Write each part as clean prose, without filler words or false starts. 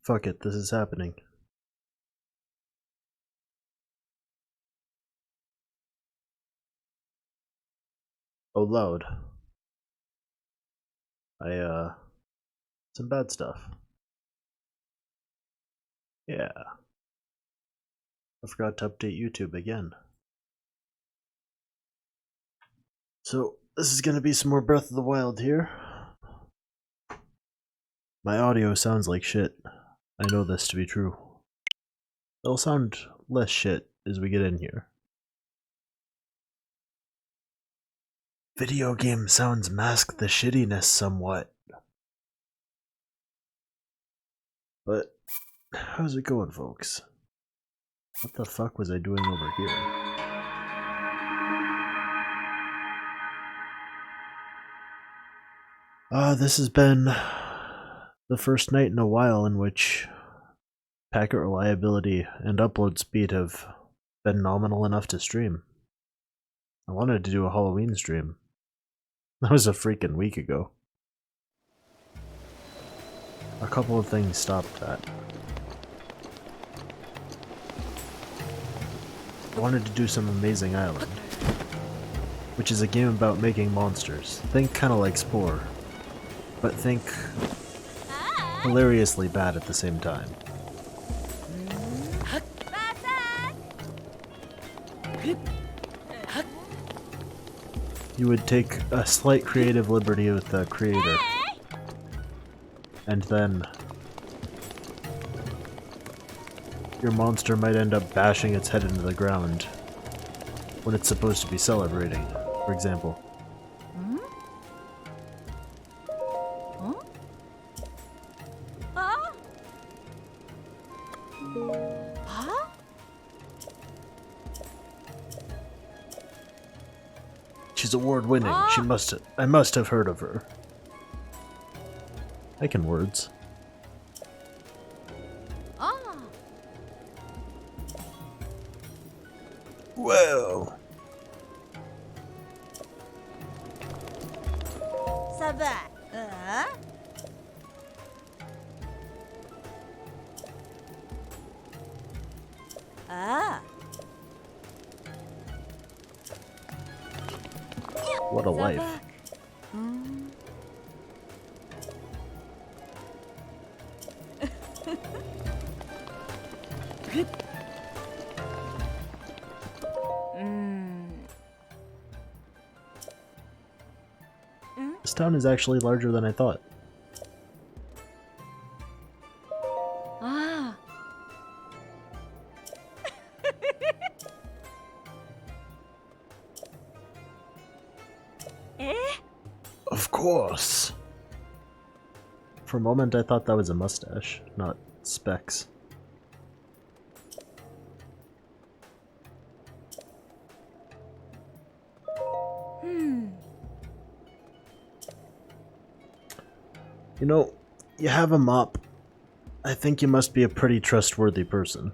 Fuck it, this is happening. Oh, loud. Some bad stuff. Yeah. I forgot to update YouTube again. So, this is gonna be some more Breath of the Wild here. My audio sounds like shit. I know this to be true. It'll sound less shit as we get in here. Video game sounds mask the shittiness somewhat. But, how's it going, folks? What the fuck was I doing over here? This has been the first night in a while in which packet reliability and upload speed have been nominal enough to stream. I wanted to do a Halloween stream. That was a freaking week ago. A couple of things stopped that. I wanted to do some Amazing Island, which is a game about making monsters. Think kinda like Spore, but think hilariously bad at the same time. You would take a slight creative liberty with the creator, and then your monster might end up bashing its head into the ground when it's supposed to be celebrating, for example. She's award-winning. I must have heard of her. I can words. Whoa. What a life. This town is actually larger than I thought. Of course. For a moment I thought that was a mustache, not specs. You know, you have a mop. I think you must be a pretty trustworthy person.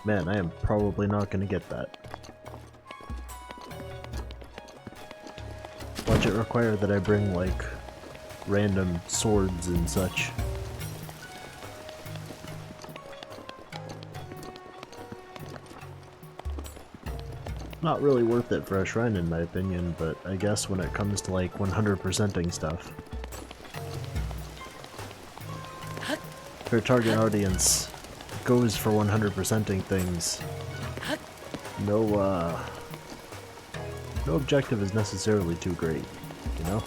Man, I am probably not gonna get that. Watch it require that I bring, like, random swords and such. Not really worth it for a shrine in my opinion, but I guess when it comes to, like, 100%ing stuff. If your target audience goes for 100%ing things, no objective is necessarily too great, you know?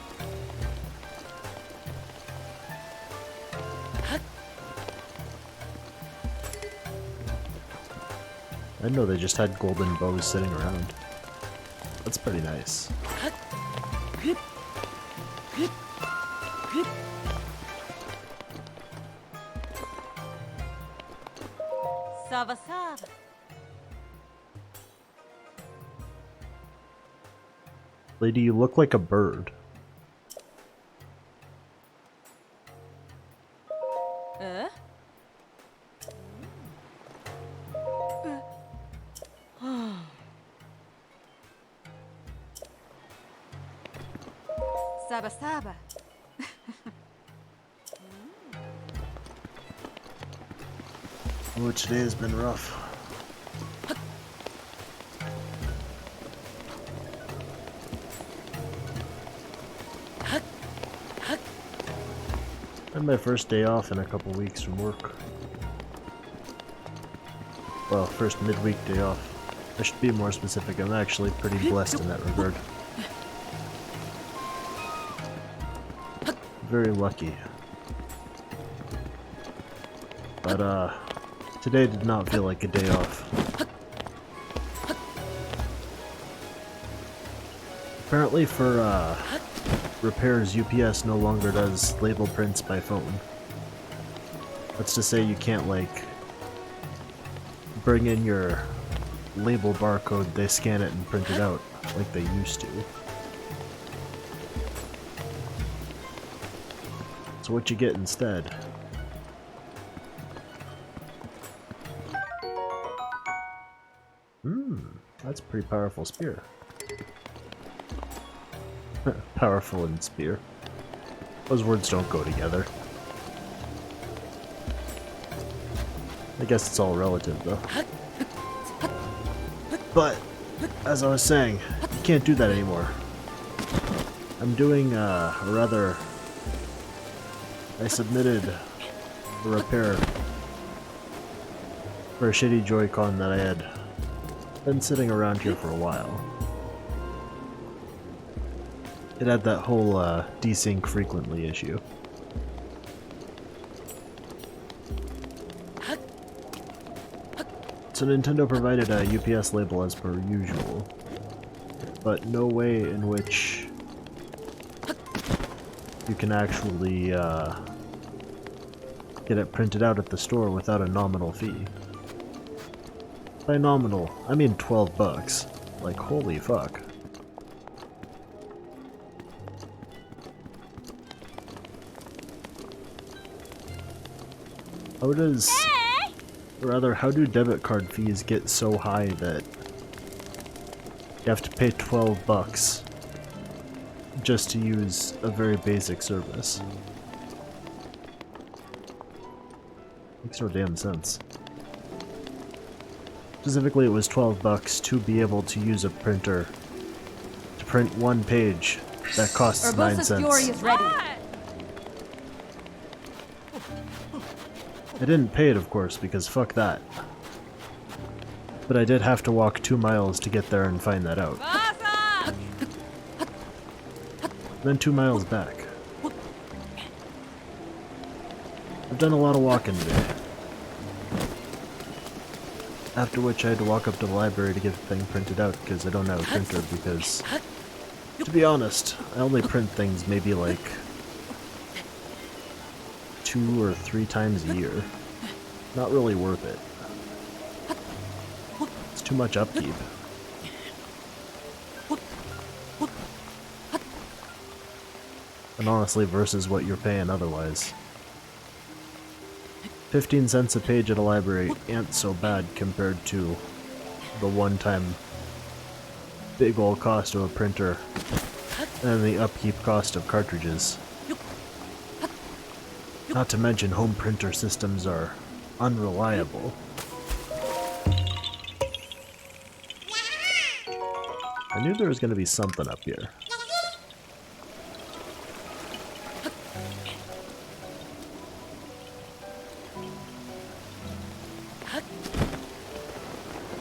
I know they just had golden bows sitting around. That's pretty nice. Sava sava. Lady, you look like a bird. Saba saba. Oh, today has been rough. I had my first day off in a couple weeks from work. Well, first midweek day off. I should be more specific, I'm actually pretty blessed in that regard. Very lucky. But, today did not feel like a day off. Apparently for, repairs, UPS no longer does label prints by phone. That's to say you can't, like, bring in your label barcode, they scan it and print it out, like they used to. So what you get instead? That's a pretty powerful spear. Powerful and spear. Those words don't go together. I guess it's all relative, though. But, as I was saying, you can't do that anymore. I'm doing, I submitted a repair for a shitty Joy-Con that I had been sitting around here for a while. It had that whole, desync frequently issue. So Nintendo provided a UPS label as per usual, but no way in which you can actually get it printed out at the store without a nominal fee. By nominal, I mean 12 bucks. Like, holy fuck. How does... Rather, how do debit card fees get so high that you have to pay 12 bucks just to use a very basic service? Makes no damn sense. Specifically, it was 12 bucks to be able to use a printer to print one page that costs 9 cents. I didn't pay it, of course, because fuck that. But I did have to walk 2 miles to get there and find that out. Then 2 miles back. I've done a lot of walking today. After which I had to walk up to the library to get the thing printed out because I don't have a printer because, to be honest, I only print things maybe like 2 or 3 times a year. Not really worth it. It's too much upkeep. And honestly, versus what you're paying otherwise. 15 cents a page at a library ain't so bad compared to the one-time big ol' cost of a printer and the upkeep cost of cartridges. Not to mention home printer systems are unreliable. I knew there was going to be something up here.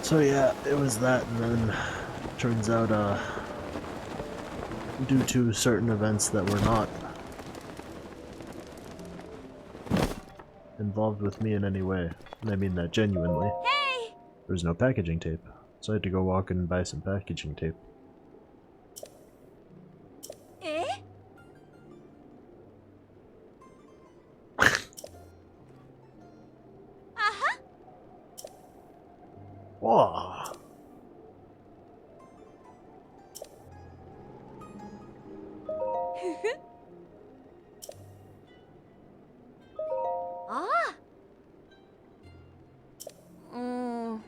So yeah, it was that, and then turns out, due to certain events that were not involved with me in any way, and I mean that genuinely, there was no packaging tape, so I had to go walk and buy some packaging tape. Oh. Ah. Mm.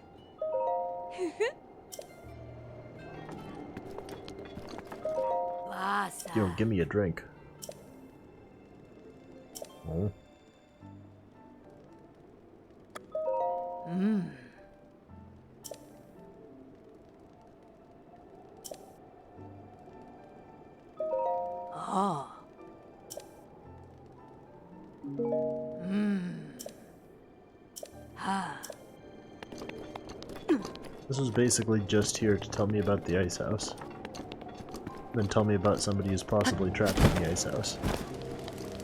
Yo, Basa. give me a drink. Oh. Mm. Oh. Mm. Ha. This was basically just here to tell me about the ice house. Then tell me about somebody who's possibly trapped in the ice house.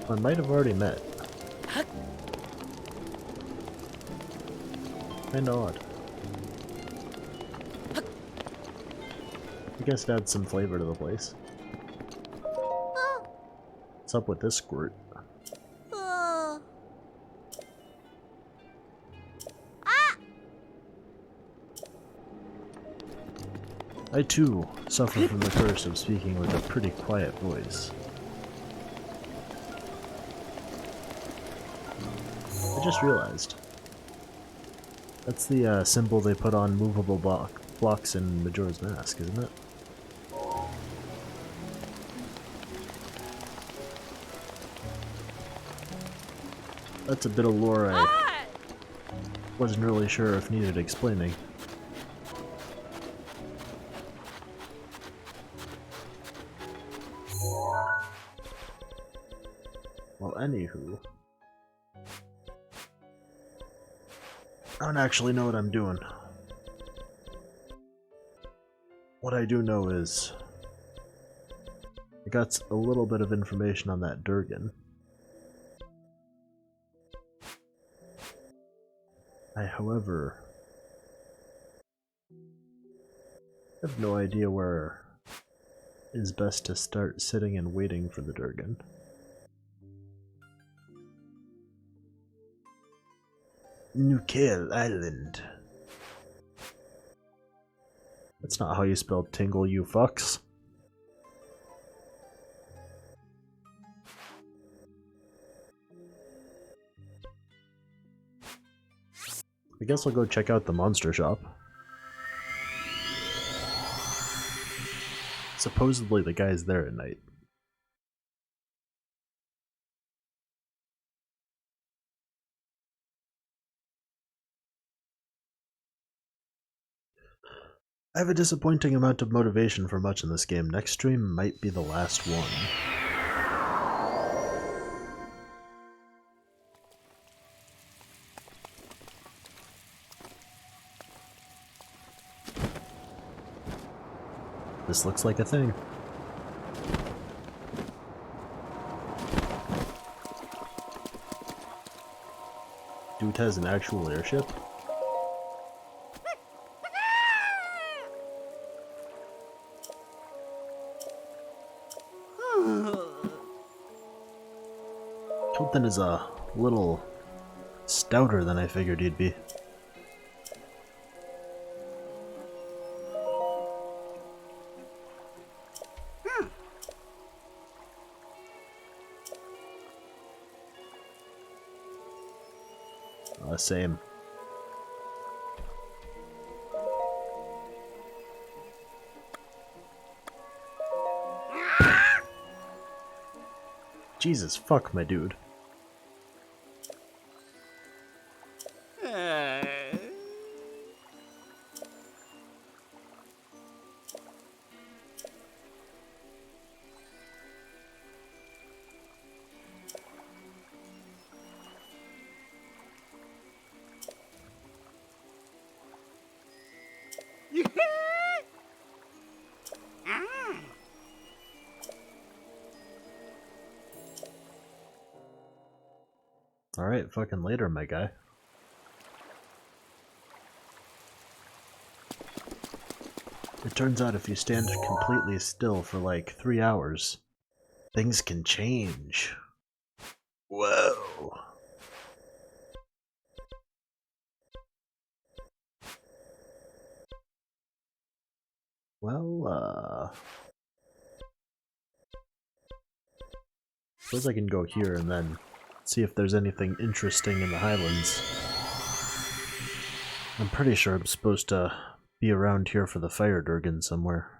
I might have already met. Kinda odd. I guess it adds some flavor to the place. What's up with this squirt? Oh. I too suffer from the curse of speaking with a pretty quiet voice. I just realized. That's the symbol they put on movable blocks in Majora's Mask, isn't it? That's a bit of lore I wasn't really sure if needed explaining. Well, anywho. I don't actually know what I'm doing. What I do know is I got a little bit of information on that Durgan. However, have no idea where is best to start sitting and waiting for the Durgan. Nukel Island. That's not how you spell tingle, you fucks. I guess I'll go check out the monster shop. Supposedly the guy's there at night. I have a disappointing amount of motivation for much in this game. Next stream might be the last one. This looks like a thing. Dude has an actual airship? Kelton is a little stouter than I figured he'd be. Same. Jesus fuck, my dude. Alright, fucking later, my guy. It turns out if you stand completely still for like 3 hours, things can change. Whoa. Well, suppose I can go here and then see if there's anything interesting in the Highlands. I'm pretty sure I'm supposed to be around here for the fire Durgan somewhere.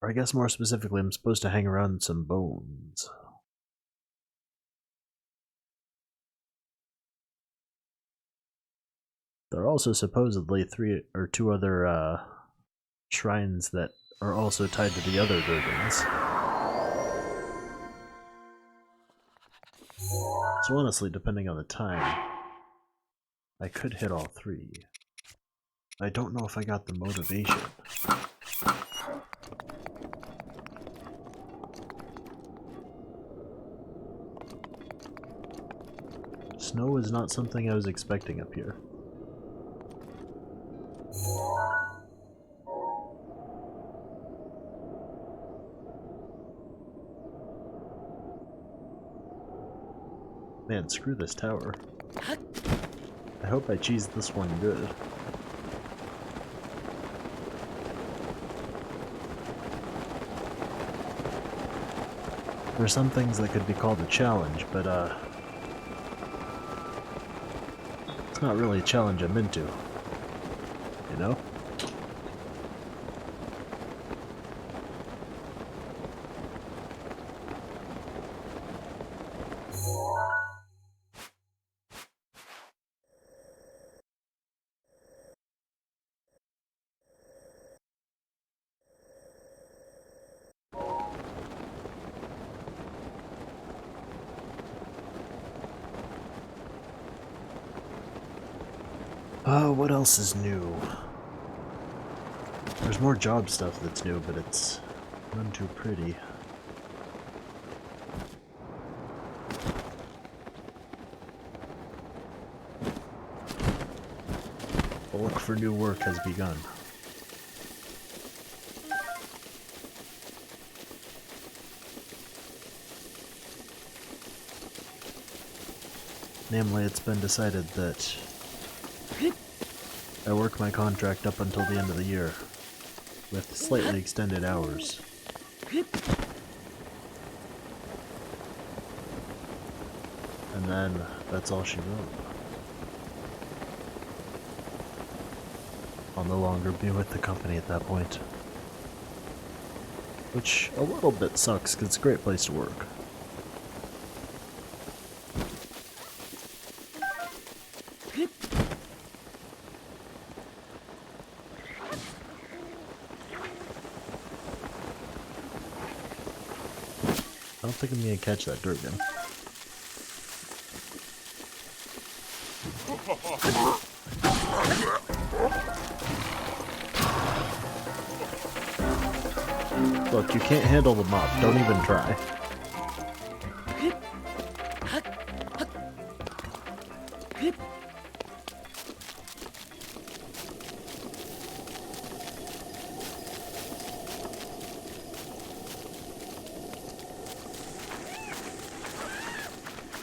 Or I guess more specifically, I'm supposed to hang around some bones. There are also supposedly 3 or 2 other shrines that are also tied to the other Durgans. So honestly, depending on the time, I could hit all 3. I don't know if I got the motivation. Snow is not something I was expecting up here. Man, screw this tower. I hope I cheesed this one good. There are some things that could be called a challenge, but it's not really a challenge I'm into. You know? What else is new? There's more job stuff that's new, but it's none too pretty. The look for new work has begun. Namely, it's been decided that I work my contract up until the end of the year, with slightly extended hours. And then, that's all she wrote. I'll no longer be with the company at that point. Which a little bit sucks, because it's a great place to work. I don't think I'm gonna catch that Durgan. Look, you can't handle the mop, don't even try.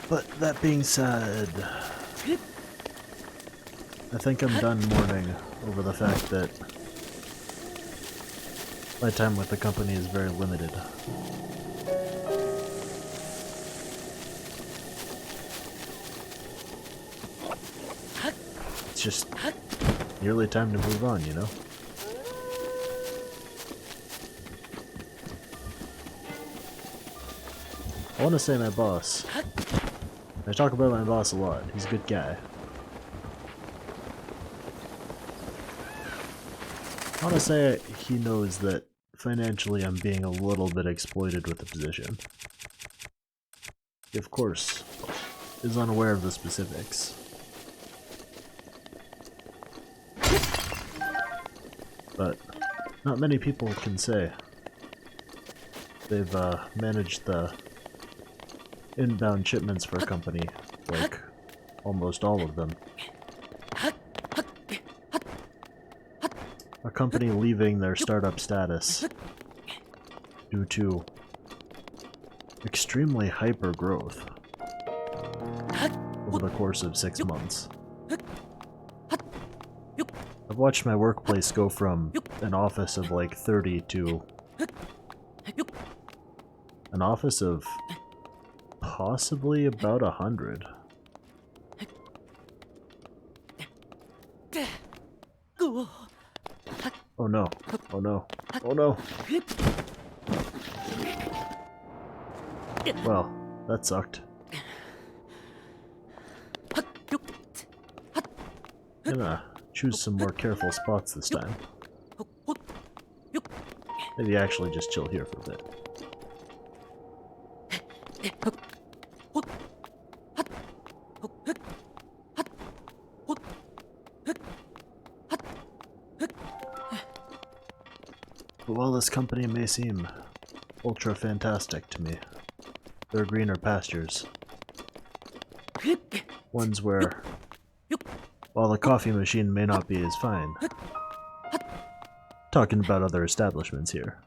But that being said, I think I'm done mourning over the fact that my time with the company is very limited. It's just nearly time to move on, you know? I want to say my boss. I talk about my boss a lot. He's a good guy. I want to say he knows that financially I'm being a little bit exploited with the position. He, of course, is unaware of the specifics. But not many people can say they've managed the inbound shipments for a company, like almost all of them. A company leaving their startup status due to extremely hyper growth over the course of 6 months. I've watched my workplace go from an office of like 30 to an office of possibly about 100. Oh no. Oh no. Oh no. Well, that sucked. I'm gonna choose some more careful spots this time. Maybe actually just chill here for a bit. But while this company may seem ultra fantastic to me, there are greener pastures. Ones where, while the coffee machine may not be as fine, talking about other establishments here,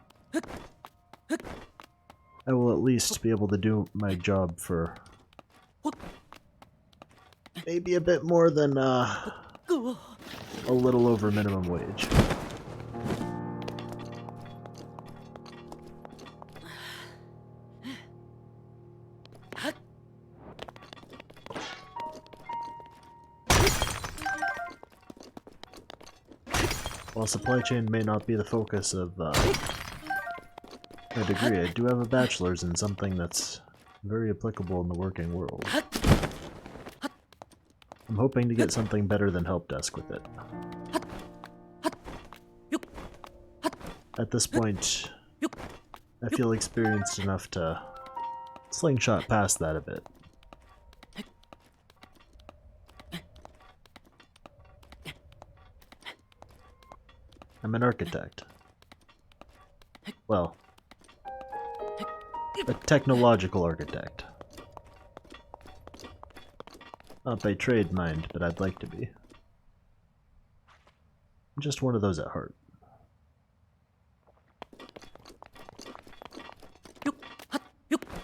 I will at least be able to do my job for maybe a bit more than a little over minimum wage. While supply chain may not be the focus of my degree, I do have a bachelor's in something that's very applicable in the working world. I'm hoping to get something better than help desk with it. At this point, I feel experienced enough to slingshot past that a bit. I'm an architect. Well, a technological architect. Not by trade, mind, but I'd like to be. I'm just one of those at heart.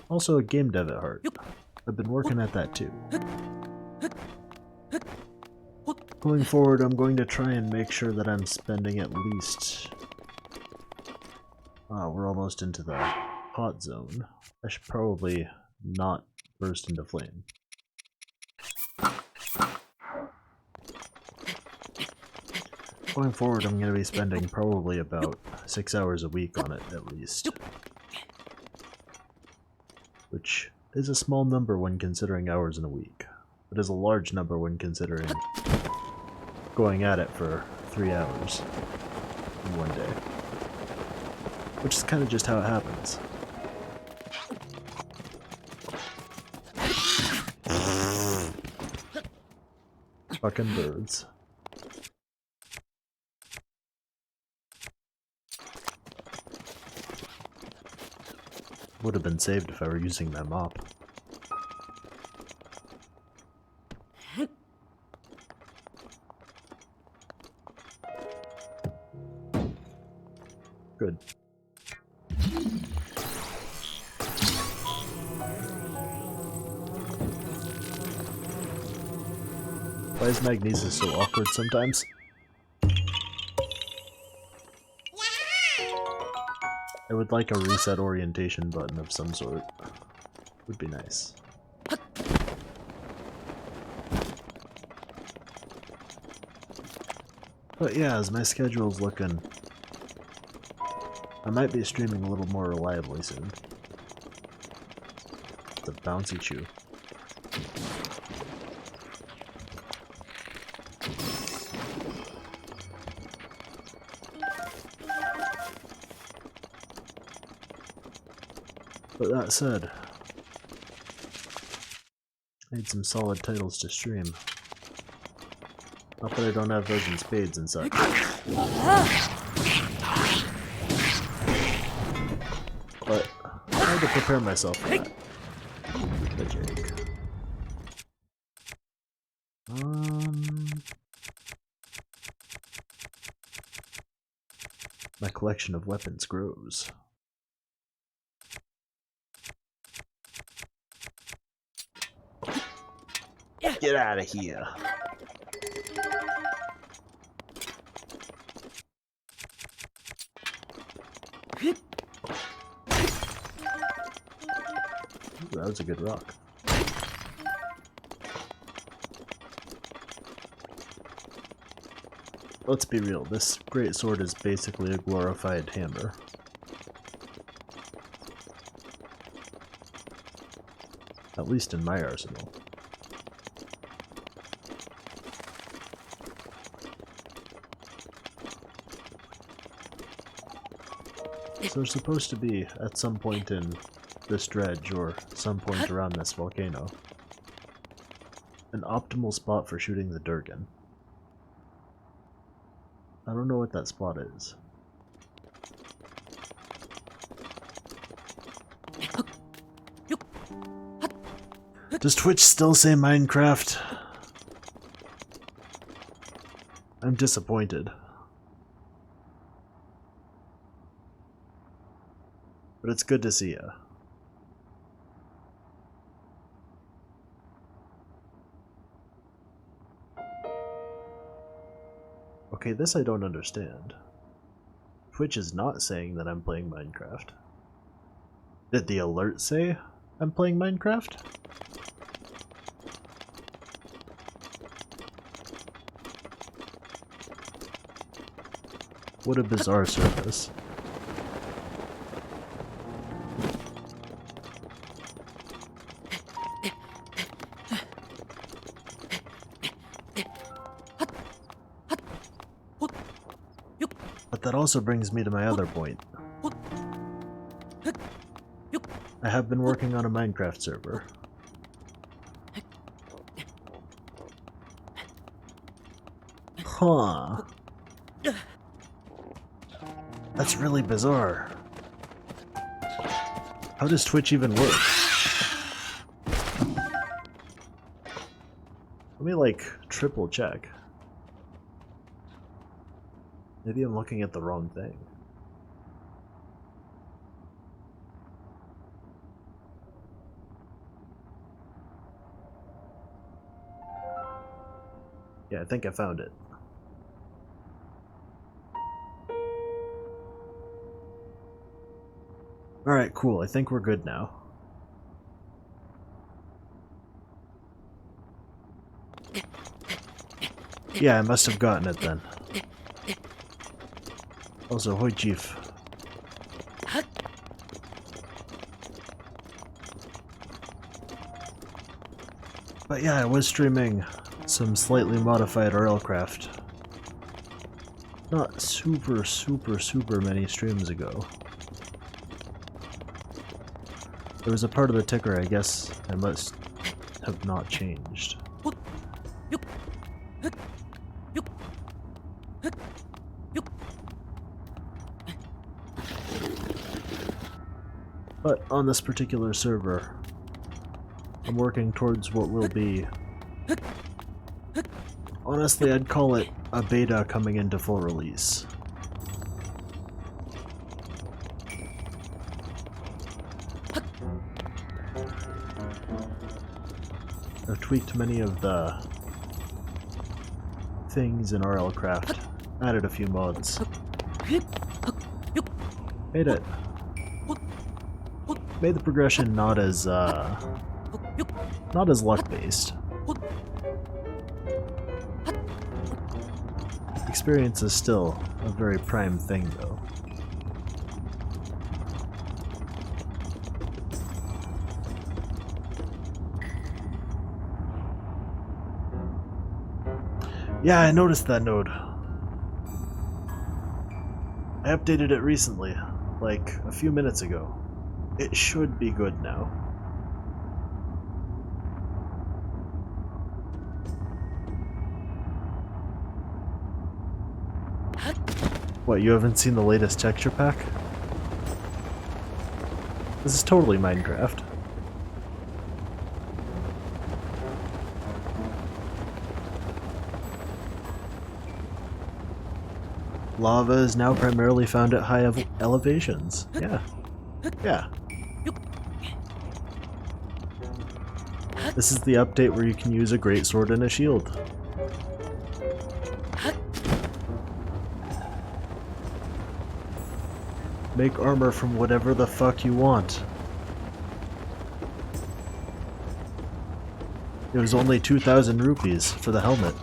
Also a game dev at heart. I've been working at that too. Going forward, I'm going to try and make sure that I'm spending at least... we're almost into the hot zone. I should probably not burst into flame. Going forward, I'm going to be spending probably about 6 hours a week on it at least. Which is a small number when considering hours in a week, but is a large number when considering going at it for 3 hours in one day. Which is kind of just how it happens. Fucking birds. Would have been saved if I were using my mop. Good. Why is Magnesis so awkward sometimes? I would like a reset orientation button of some sort. Would be nice. But yeah, as my schedule's looking, I might be streaming a little more reliably soon. The bouncy chew. But that said, I need some solid titles to stream. Not that I don't have those in spades and such. But I had to prepare myself for that. The Jake. My collection of weapons grows. Get out of here. Ooh, that was a good rock. Let's be real, this great sword is basically a glorified hammer. At least in my arsenal. So there's supposed to be, at some point in this dredge, or some point around this volcano, an optimal spot for shooting the Durgan. I don't know what that spot is. Does Twitch still say Minecraft? I'm disappointed. But it's good to see ya. Okay, this I don't understand. Twitch is not saying that I'm playing Minecraft. Did the alert say I'm playing Minecraft? What a bizarre service. But that also brings me to my other point. I have been working on a Minecraft server. Huh. That's really bizarre. How does Twitch even work? Let me like triple check. Maybe I'm looking at the wrong thing. Yeah, I think I found it. Alright, cool. I think we're good now. Yeah, I must have gotten it then. Also, hoi chief. But yeah, I was streaming some slightly modified Railcraft. Not super many streams ago. There was a part of the ticker I guess I must have not changed. But on this particular server, I'm working towards what will be... Honestly, I'd call it a beta coming into full release. I've tweaked many of the things in RLCraft, added a few mods. Made it. Made the progression not as luck-based. Experience is still a very prime thing, though. Yeah, I noticed that node. I updated it recently, like a few minutes ago. It should be good now. What, you haven't seen the latest texture pack? This is totally Minecraft. Lava is now primarily found at high elevations. Yeah. Yeah. This is the update where you can use a greatsword and a shield. Make armor from whatever the fuck you want. It was only 2,000 rupees for the helmet.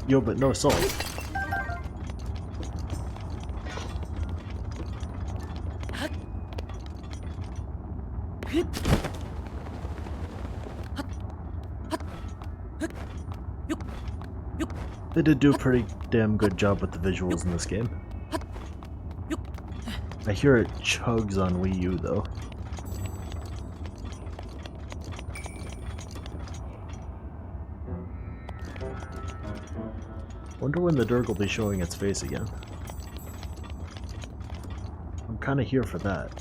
Yo, but no salt. They did do a pretty damn good job with the visuals in this game. I hear it chugs on Wii U though. Wonder when the Durg will be showing its face again. I'm kinda here for that.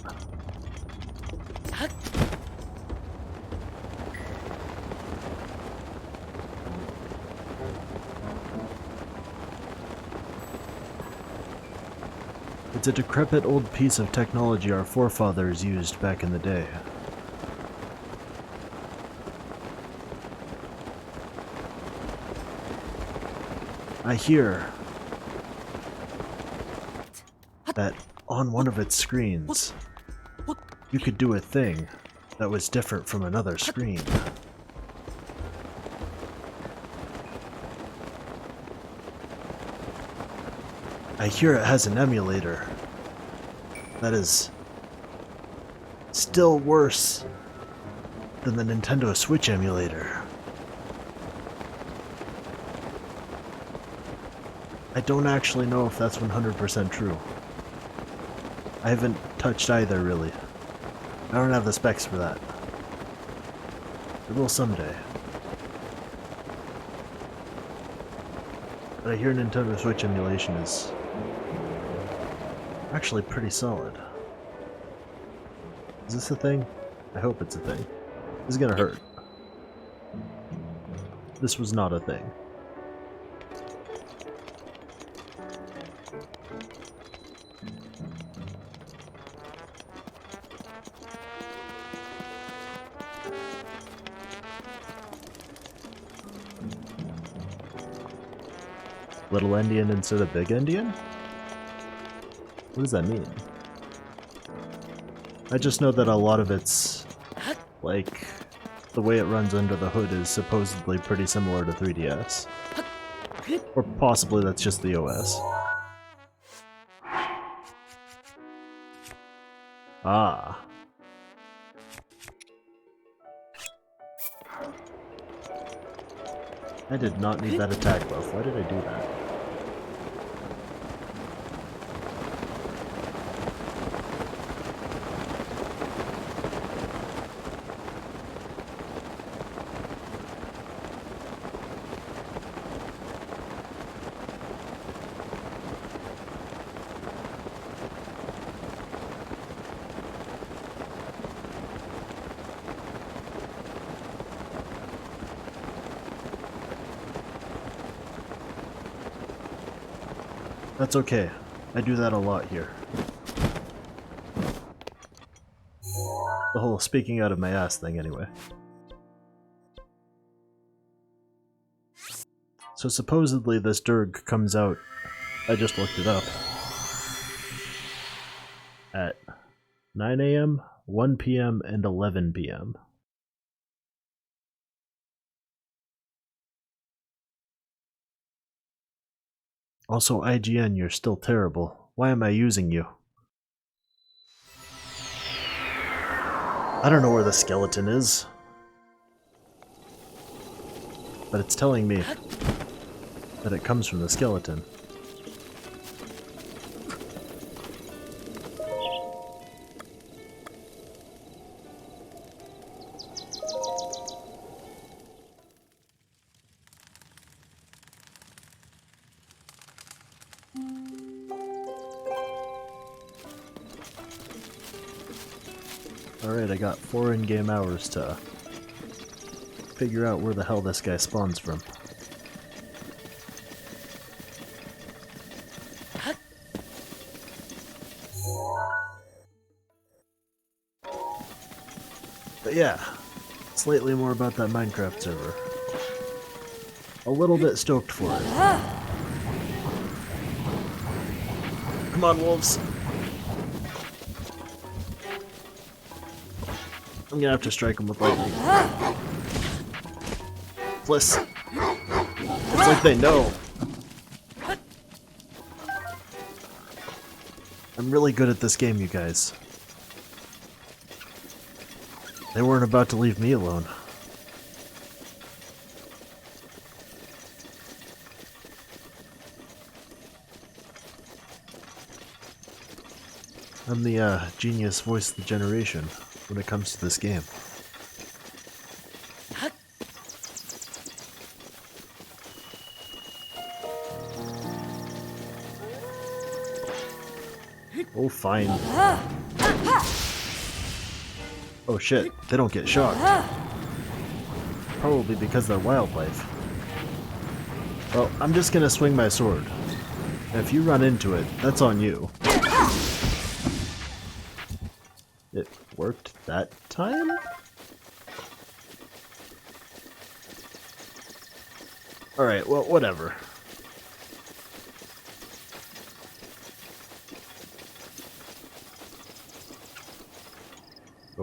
It's a decrepit old piece of technology our forefathers used back in the day. I hear that on one of its screens, you could do a thing that was different from another screen. I hear it has an emulator that is still worse than the Nintendo Switch emulator. I don't actually know if that's 100% true. I haven't touched either, really. I don't have the specs for that. I will someday. But I hear Nintendo Switch emulation is actually pretty solid. Is this a thing? I hope it's a thing. This is gonna hurt. This was not a thing. Little Endian instead of Big Endian? What does that mean? I just know that a lot of its, like, the way it runs under the hood is supposedly pretty similar to 3DS. Or possibly that's just the OS. Ah. I did not need that attack buff. Why did I do that? That's okay. I do that a lot here. The whole speaking out of my ass thing, anyway. So supposedly this Durg comes out, I just looked it up, at 9 AM, 1 PM, and 11 PM. Also, IGN, you're still terrible. Why am I using you? I don't know where the skeleton is. But it's telling me that it comes from the skeleton. Alright, I got 4 in-game hours to figure out where the hell this guy spawns from. But yeah, slightly more about that Minecraft server. A little bit stoked for it. Come on, wolves! I'm gonna have to strike them with lightning. Fliss! It's like they know. I'm really good at this game, you guys. They weren't about to leave me alone. I'm the genius voice of the generation when it comes to this game. Oh, fine. Oh shit, they don't get shocked. Probably because they're wildlife. Well, I'm just gonna swing my sword. And if you run into it, that's on you. It worked that time? Alright, well, whatever.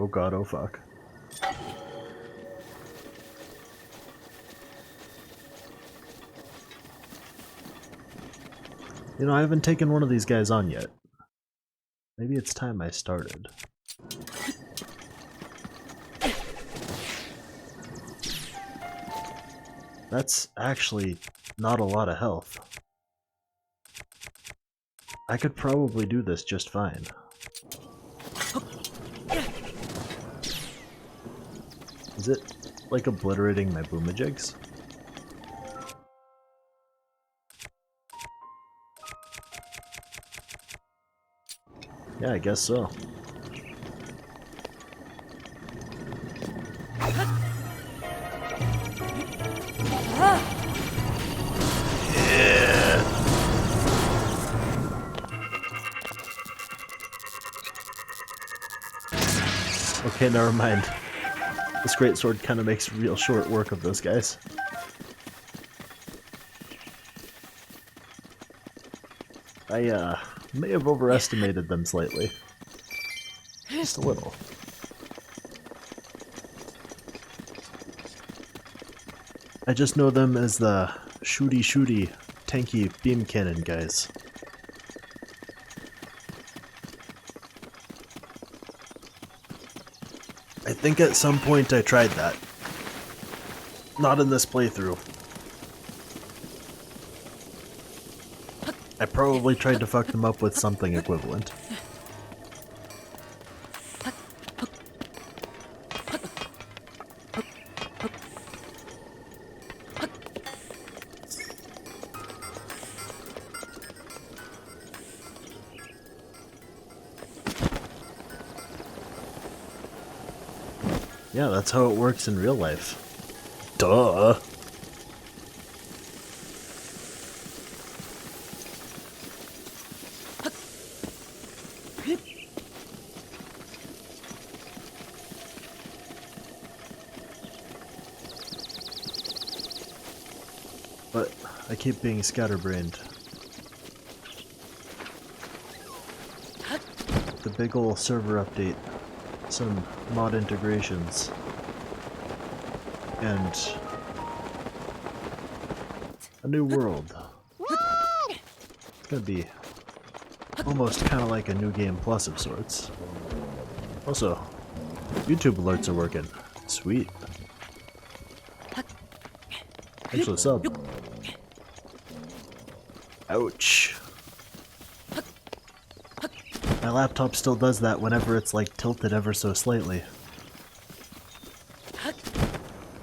Oh god, oh fuck. You know, I haven't taken one of these guys on yet. Maybe it's time I started. That's actually not a lot of health. I could probably do this just fine. Is it like obliterating my boomajigs? Yeah, I guess so. Yeah. Okay, never mind. This greatsword kind of makes real short work of those guys. I may have overestimated them slightly. Just a little. I just know them as the shooty tanky beam cannon guys. I think at some point I tried that. Not in this playthrough. I probably tried to fuck them up with something equivalent. Yeah, that's how it works in real life. Duh! But I keep being scatterbrained. The big ol' server update, some mod integrations, and a new world. It's gonna be almost kind of like a new game plus of sorts. Also, YouTube alerts are working. Sweet. Thanks for the sub. Ouch. My laptop still does that whenever it's like tilted ever so slightly.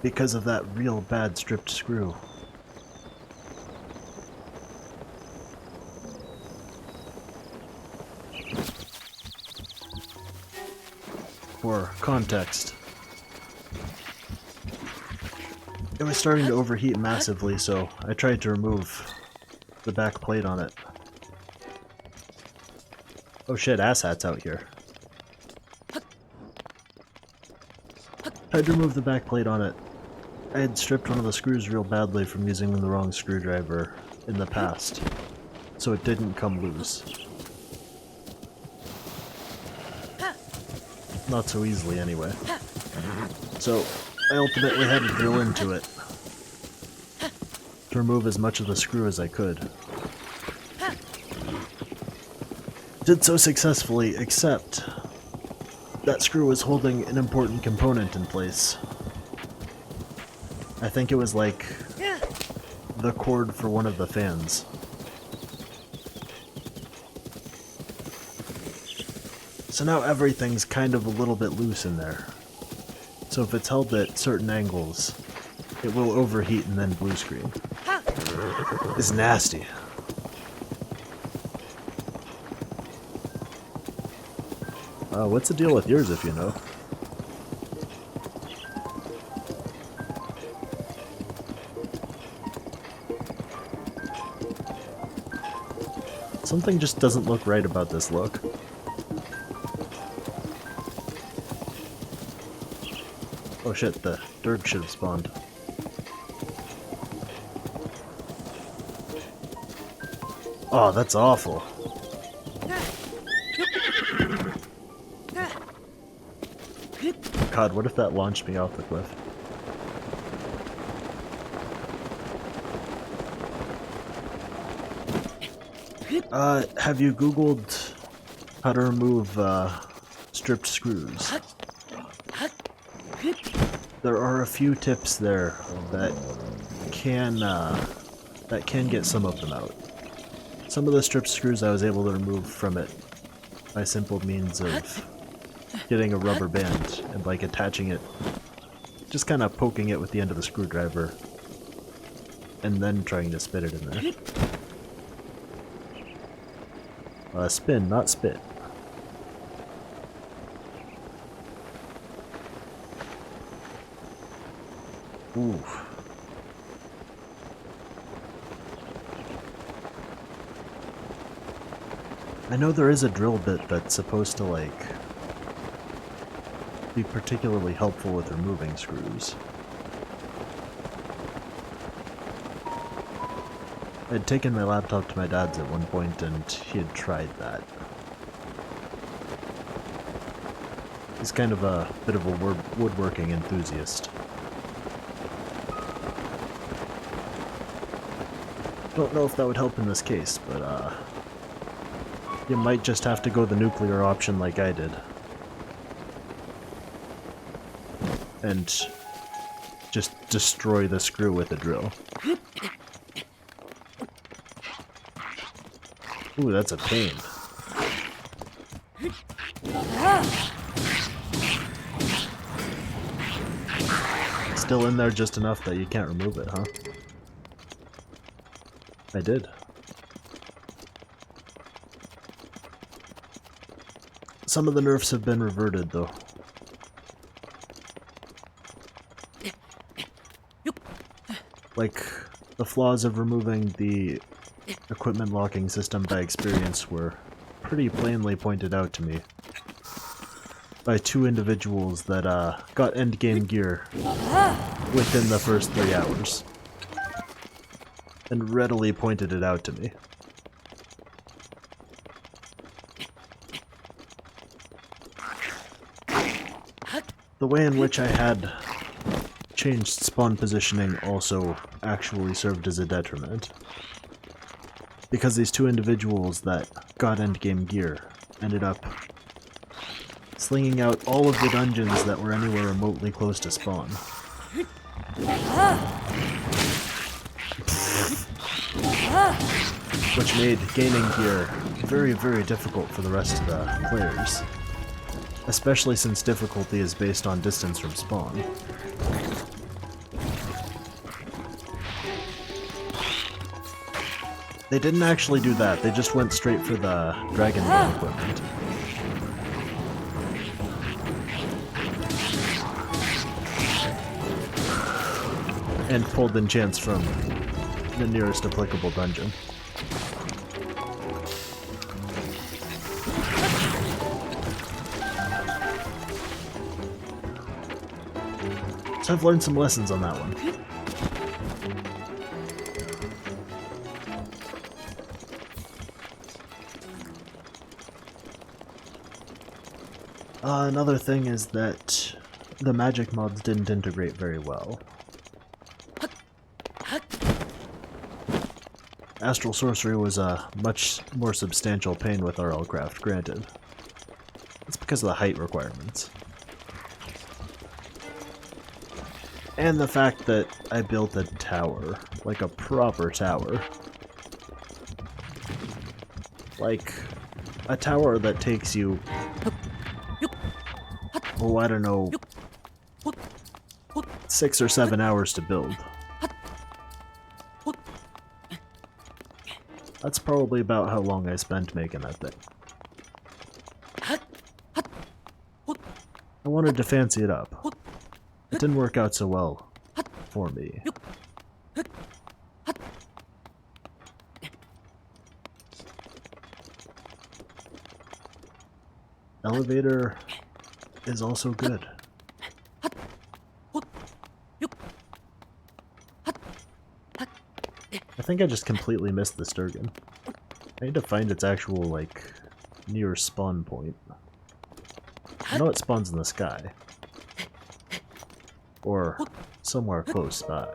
Because of that real bad stripped screw. For context, it was starting to overheat massively, so I tried to remove the back plate on it. Oh shit, asshat's out here. Tried to remove the back plate on it. I had stripped one of the screws real badly from using the wrong screwdriver in the past, so it didn't come loose. Not so easily anyway. So I ultimately had to drill into it to remove as much of the screw as I could. Did so successfully, except that screw was holding an important component in place. I think it was like the cord for one of the fans. So now everything's kind of a little bit loose in there. So if it's held at certain angles, it will overheat and then blue screen. It's nasty. What's the deal with yours, if you know? Something just doesn't look right about this look. Oh shit, the Durg should have spawned. Oh, that's awful. God, what if that launched me off the cliff? Have you Googled how to remove, stripped screws? There are a few tips there that can get some of them out. Some of the stripped screws I was able to remove from it by simple means of getting a rubber band and like attaching it, just kind of poking it with the end of the screwdriver and then trying to spit it in there. Spin, not spit. Ooh. I know there is a drill bit that's supposed to, like, be particularly helpful with removing screws. I'd taken my laptop to my dad's at one point and he had tried that. He's kind of a bit of a woodworking enthusiast. Don't know if that would help in this case, but you might just have to go the nuclear option like I did. And just destroy the screw with a drill. Ooh, that's a pain. Still in there just enough that you can't remove it, huh? I did. Some of the nerfs have been reverted, though. Like, the flaws of removing the equipment locking system by experience were pretty plainly pointed out to me by two individuals that got endgame gear within the first 3 hours and readily pointed it out to me. The way in which I had changed spawn positioning also actually served as a detriment, because these two individuals that got endgame gear ended up slinging out all of the dungeons that were anywhere remotely close to spawn. Which made gaining gear very, very difficult for the rest of the players. Especially since difficulty is based on distance from spawn. They didn't actually do that, they just went straight for the Dragon Ball equipment. And pulled enchants from the nearest applicable dungeon. So I've learned some lessons on that one. Another thing is that the magic mods didn't integrate very well. Astral sorcery was a much more substantial pain with RLcraft, granted. It's because of the height requirements. And the fact that I built a tower, like a proper tower. Like, a tower that takes you, oh, I don't know, 6 or 7 hours to build. That's probably about how long I spent making that thing. I wanted to fancy it up. It didn't work out so well for me. Elevator is also good. I think I just completely missed the Sturgeon. I need to find its actual, like, near spawn point. I know it spawns in the sky. Or somewhere close by.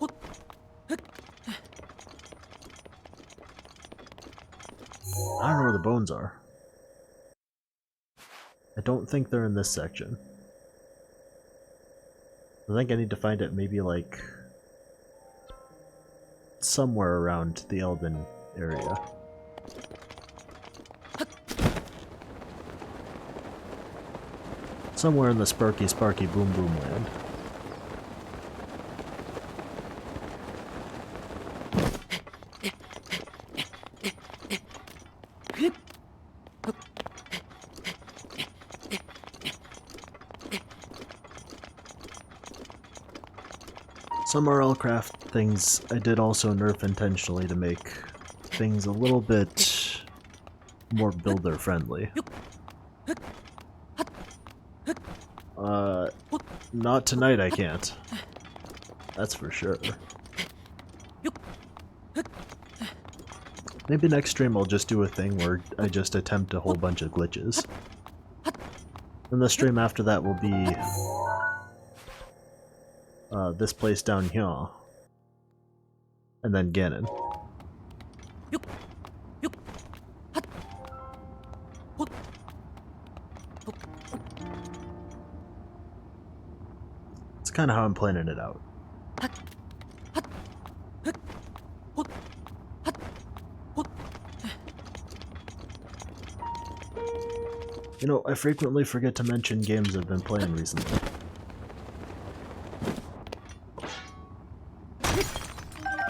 I don't know where the bones are. I don't think they're in this section. I think I need to find it maybe like somewhere around the Elden area. Somewhere in the Sparky Boom Boom land. Some RLcraft things I did also nerf intentionally to make things a little bit more builder friendly. Not tonight I can't. That's for sure. Maybe next stream I'll just do a thing where I just attempt a whole bunch of glitches. And the stream after that will be this place down here. And then Ganon. It's kind of how I'm planning it out. You know, I frequently forget to mention games I've been playing recently.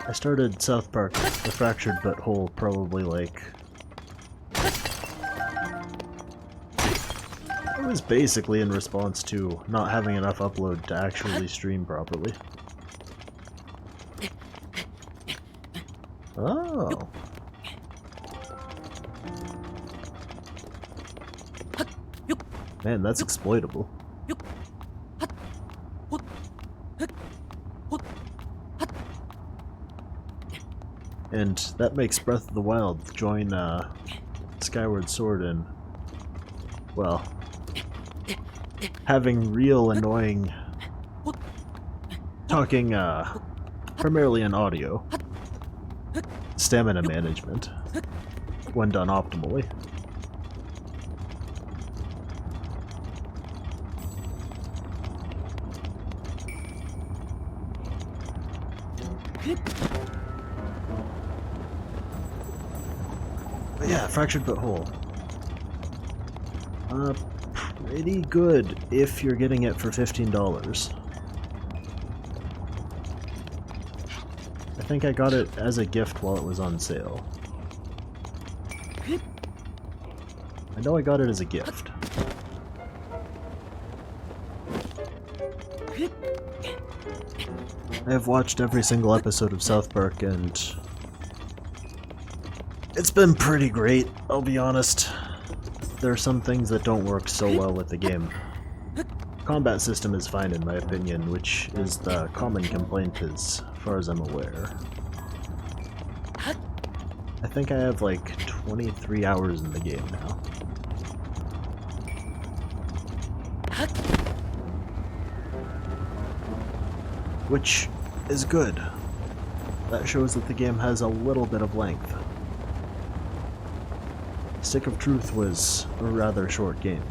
I started South Park, The Fractured But Whole, probably like... It was basically in response to not having enough upload to actually stream properly. Oh. Man, that's exploitable. And that makes Breath of the Wild join Skyward Sword in, well, having real annoying talking primarily in audio stamina management when done optimally. But yeah, Fractured But Whole. Pretty good if you're getting it for $15. I think I got it as a gift while it was on sale. I know I got it as a gift. I have watched every single episode of South Park and it's been pretty great, I'll be honest. There are some things that don't work so well with the game. combat system is fine in my opinion, which is the common complaint as far as I'm aware. I think I have like 23 hours in the game now. Which is good. That shows that the game has a little bit of length. Stick of Truth was a rather short game.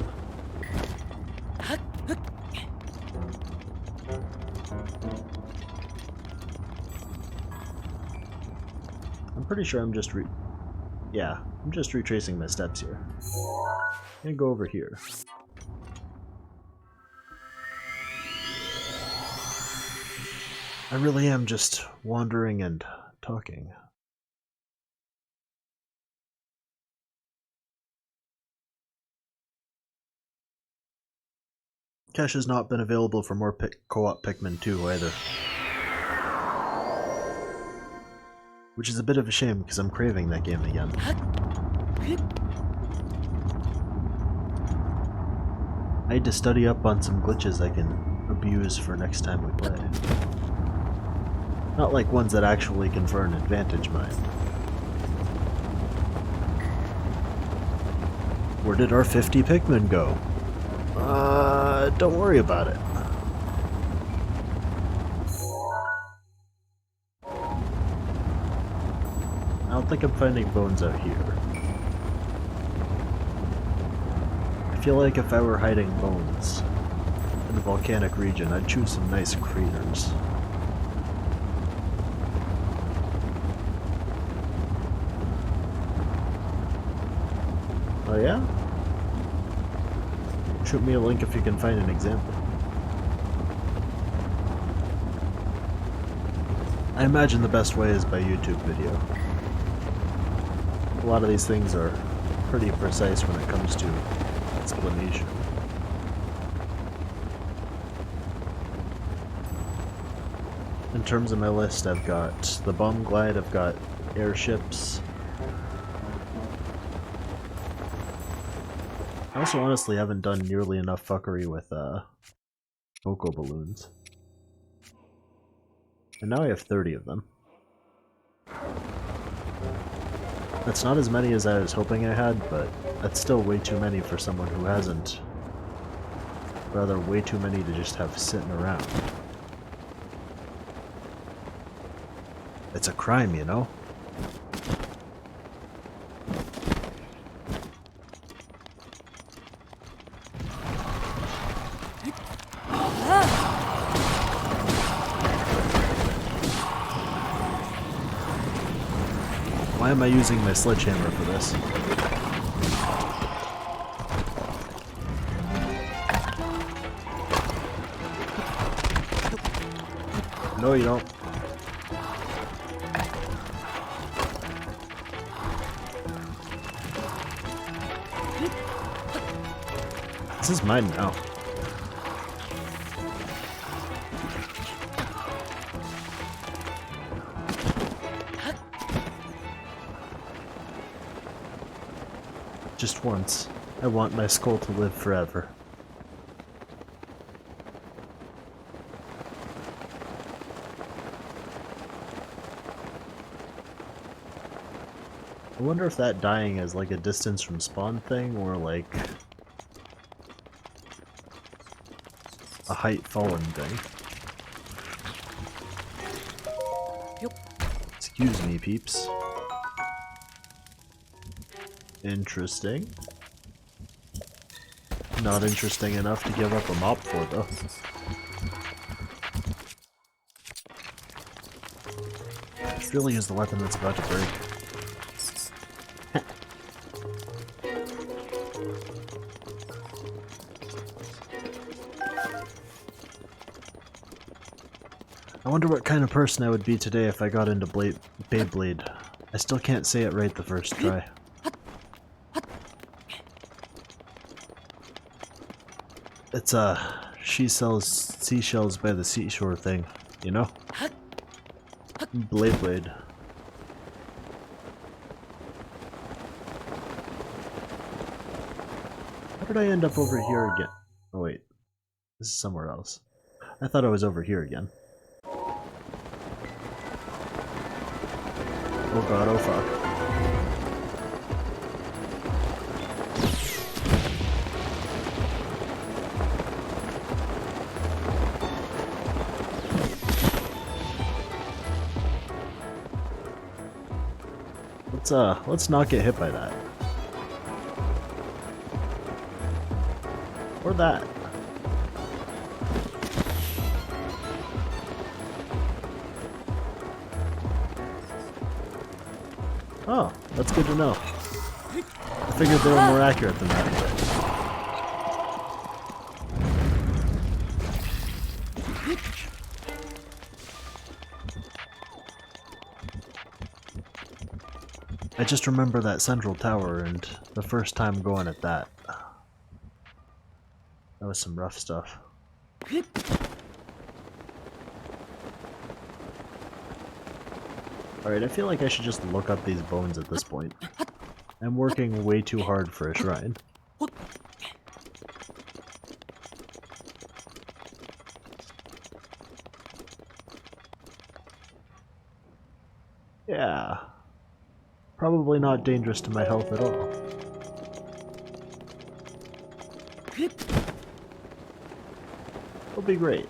I'm pretty sure I'm just I'm just retracing my steps here. I'm gonna go over here. I really am just wandering and talking. Cash has not been available for more co-op Pikmin 2 either. Which is a bit of a shame because I'm craving that game again. I need to study up on some glitches I can abuse for next time we play. Not like ones that actually confer an advantage, mind. Where did our 50 Pikmin go? Don't worry about it. I don't think I'm finding bones out here. I feel like if I were hiding bones in a volcanic region, I'd choose some nice craters. Oh yeah? Shoot me a link if you can find an example. I imagine the best way is by YouTube video. A lot of these things are pretty precise when it comes to explanation. In terms of my list, I've got the bomb glide, I've got airships. I also honestly haven't done nearly enough fuckery with Oko balloons. And now I have 30 of them. That's not as many as I was hoping I had, but that's still way too many for someone who hasn't. Rather, way too many to just have sitting around. It's a crime, you know? Why am I using my sledgehammer for this? No, you don't. This is mine now. Just once, I want my skull to live forever. I wonder if that dying is like a distance from spawn thing, or like a height fallen thing. Yep. Excuse me, peeps. Interesting. Not interesting enough to give up a mop for, though. This really is the weapon that's about to break. I wonder what kind of person I would be today if I got into Beyblade. I still can't say it right the first try. It's she sells seashells by the seashore thing, you know? Blade. How did I end up over here again? Oh wait. This is somewhere else. I thought I was over here again. Oh god, oh fuck. Let's not get hit by that. Or that. Oh, that's good to know. I figured they were more accurate than that. I just remember that central tower and the first time going at that. That was some rough stuff. Alright, I feel like I should just look up these bones at this point. I'm working way too hard for a shrine. Yeah. Probably not dangerous to my health at all. It'll be great.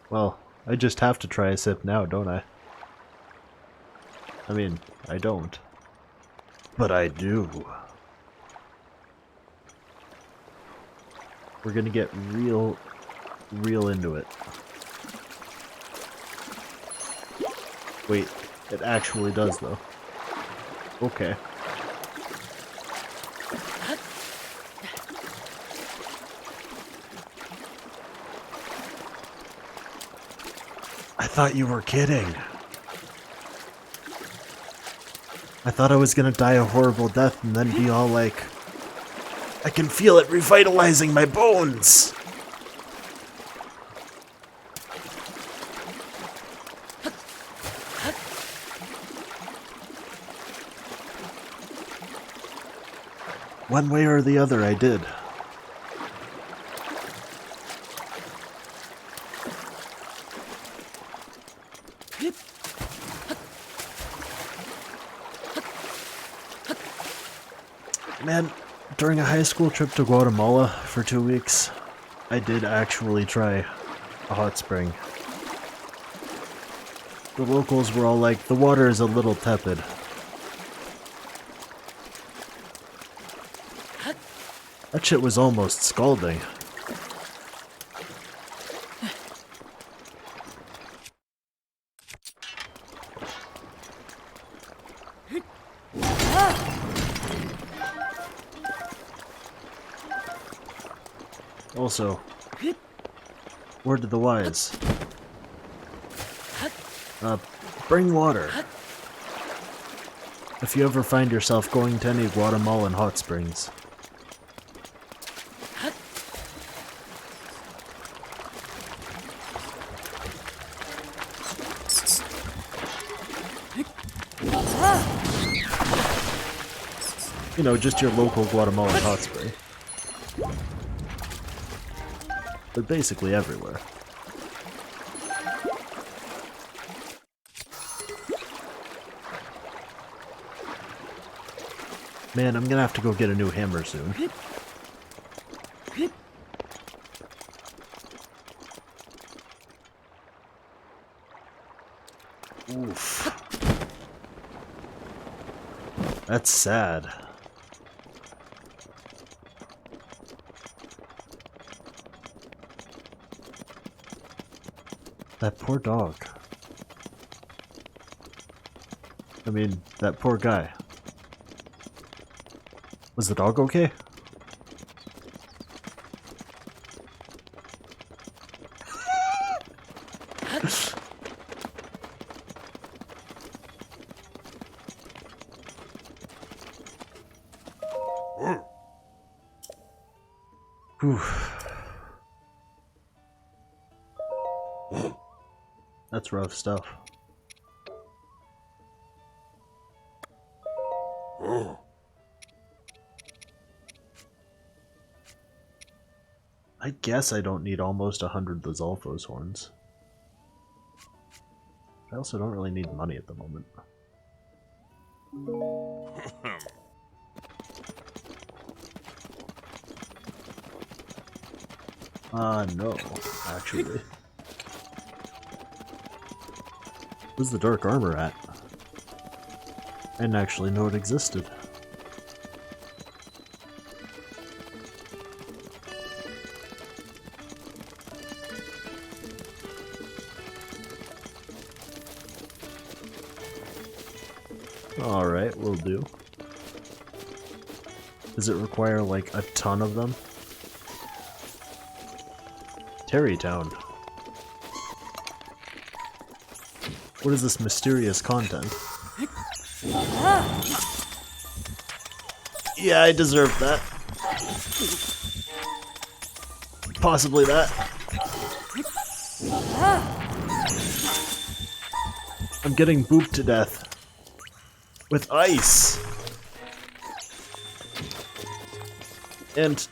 Well, I just have to try a sip now, don't I? I mean, I don't. But I do. We're gonna get real into it. Wait, it actually does though. Okay. I thought you were kidding. I thought I was gonna die a horrible death and then be all like, I can feel it revitalizing my bones! One way or the other, I did. Man, during a high school trip to Guatemala for 2 weeks, I did actually try a hot spring. The locals were all like, the water is a little tepid. That shit was almost scalding. Also, word to the wise. Bring water. If you ever find yourself going to any Guatemalan hot springs. You know, just your local Guatemalan hot spring. But basically everywhere. Man, I'm gonna have to go get a new hammer soon. Oof. That's sad. That poor dog. I mean, that poor guy. Was the dog okay? Whew. That's rough stuff. I guess I don't need almost 100 Lizalfo's horns. I also don't really need money at the moment. No, actually. Where's the dark armor at? I didn't actually know it existed. Alright, will do. Does it require like a ton of them? Terrytown. What is this mysterious content? Yeah, I deserve that. Possibly that. I'm getting booped to death. With ice. And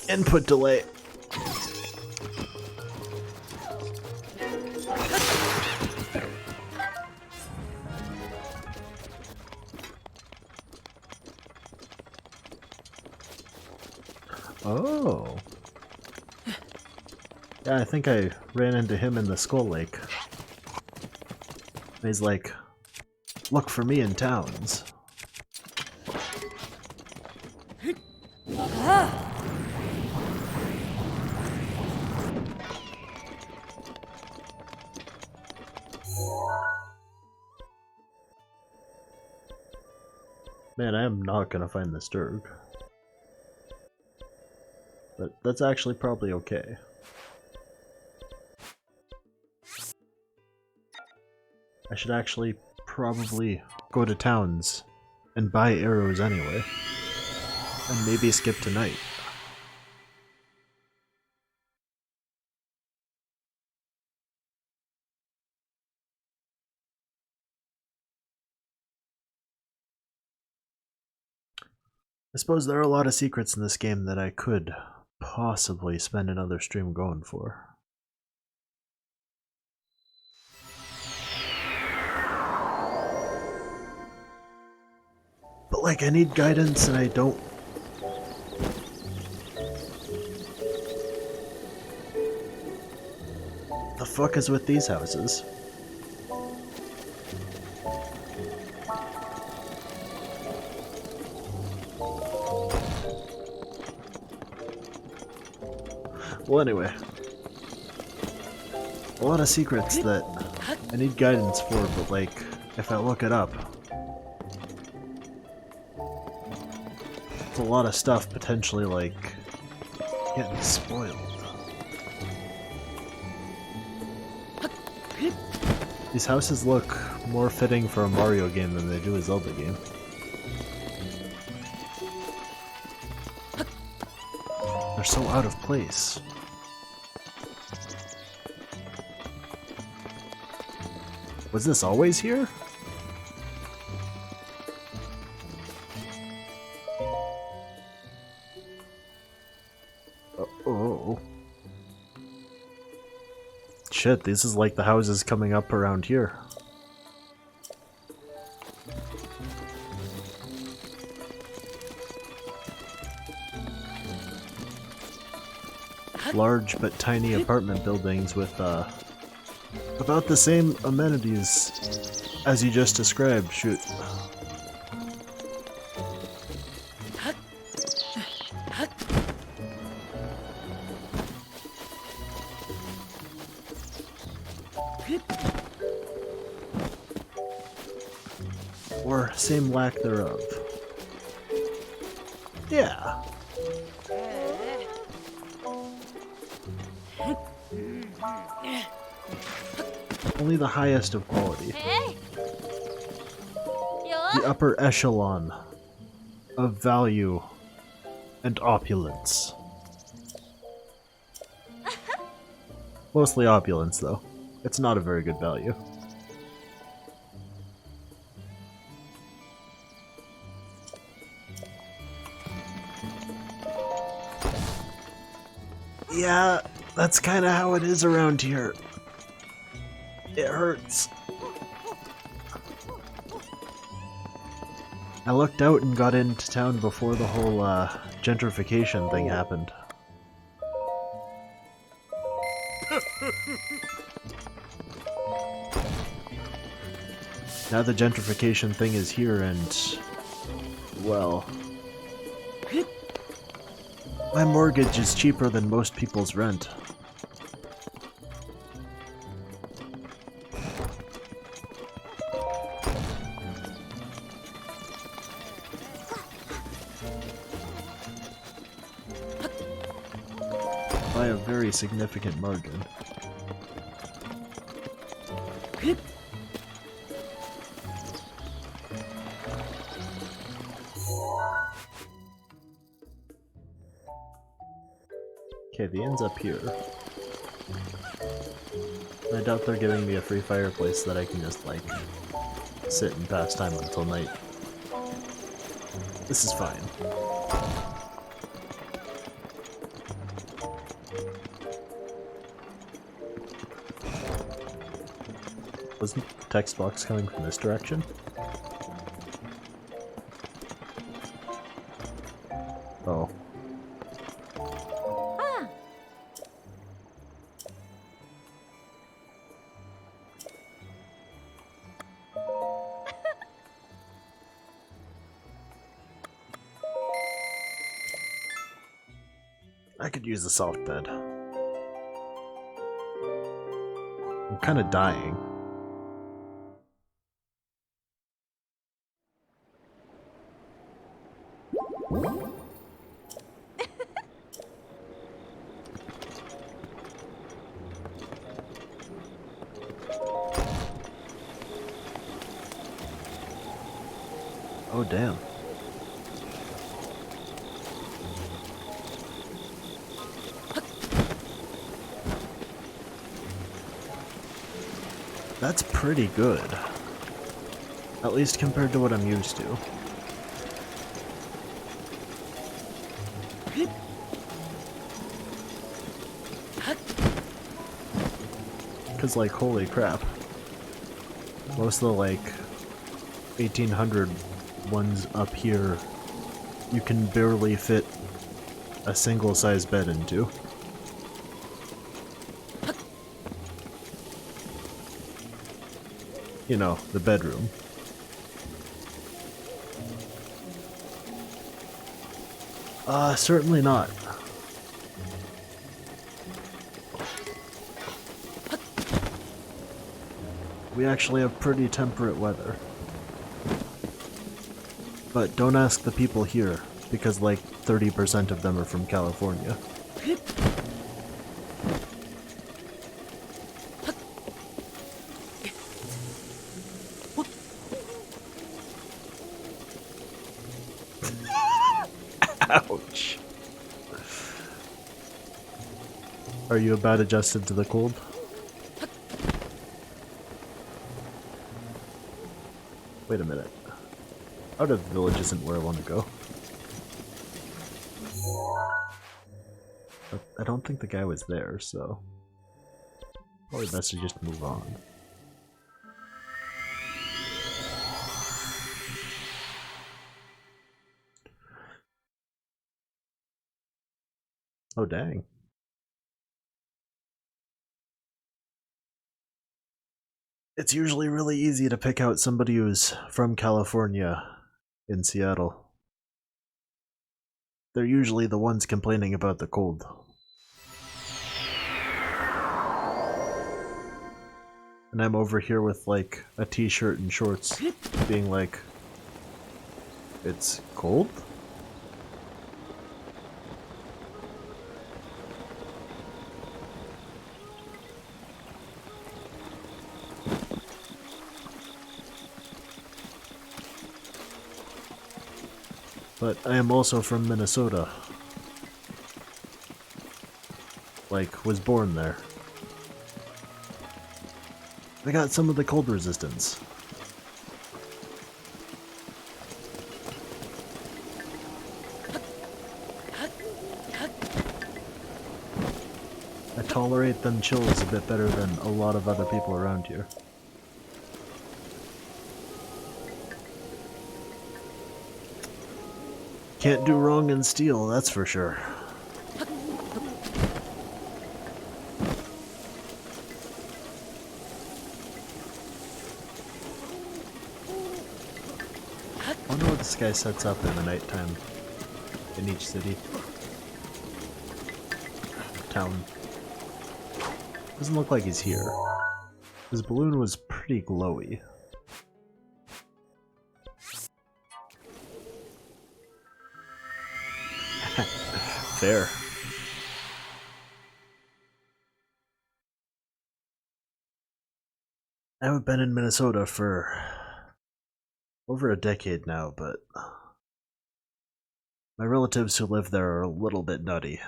input delay. Oh. Yeah, I think I ran into him in the Skull Lake. He's like, look for me in towns. Man, I am not gonna find this Durg. But that's actually probably okay. I should actually probably go to towns and buy arrows anyway. And maybe skip tonight. I suppose there are a lot of secrets in this game that I could possibly spend another stream going for. But like, I need guidance and I don't. The fuck is with these houses? Well, anyway. A lot of secrets that I need guidance for, but like, if I look it up, it's a lot of stuff potentially like getting spoiled. These houses look more fitting for a Mario game than they do a Zelda game. They're so out of place. Was this always here? Oh. Shit, this is like the houses coming up around here. Large but tiny apartment buildings with about the same amenities as you just described. Shoot. Or same lack thereof. Yeah. Only the highest of quality. The upper echelon of value and opulence. Mostly opulence, though. It's not a very good value. Yeah, that's kind of how it is around here. It hurts. I looked out and got into town before the whole gentrification thing happened. Now the gentrification thing is here and, well, my mortgage is cheaper than most people's rent. By a very significant margin. Okay, the inn's up here. I doubt they're giving me a free fireplace that I can just, like, sit and pass time until night. This is fine. Wasn't the text box coming from this direction? Oh. I could use a soft bed. I'm kind of dying. Oh, damn. That's pretty good. At least compared to what I'm used to. Because, like, holy crap. Most of the, like, 1800 ones up here, you can barely fit a single-size bed into. You know, the bedroom. Certainly not. We actually have pretty temperate weather. But don't ask the people here, because like 30% of them are from California. Ouch. Are you about adjusted to the cold? Wait a minute. Out of the village isn't where I want to go. But I don't think the guy was there, so probably best to just move on. Oh dang. It's usually really easy to pick out somebody who's from California in Seattle. They're usually the ones complaining about the cold. And I'm over here with like a t-shirt and shorts being like, it's cold? But I am also from Minnesota. Like, was born there. I got some of the cold resistance. I tolerate them chills a bit better than a lot of other people around here. Can't do wrong in steel, that's for sure. I wonder what this guy sets up in the nighttime in each city. Town. Doesn't look like he's here. His balloon was pretty glowy. Fair. I haven't been in Minnesota for over a decade now, but my relatives who live there are a little bit nutty.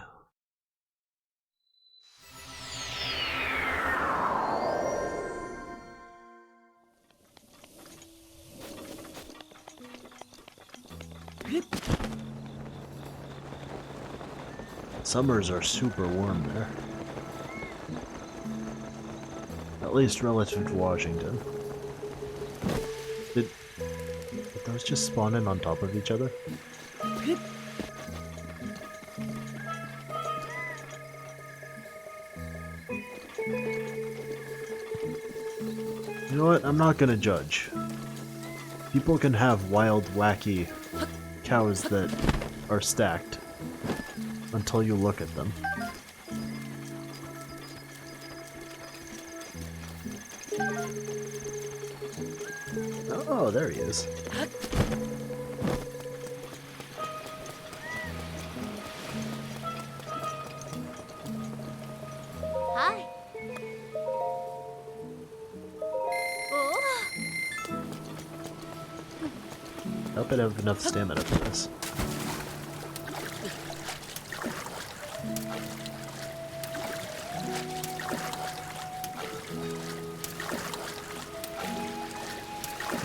Summers are super warm there. At least relative to Washington. Did those just spawn in on top of each other? You know what? I'm not gonna judge. People can have wild, wacky cows that are stacked until you look at them. Oh, there he is. Hi. Oh. I hope I have enough stamina for this.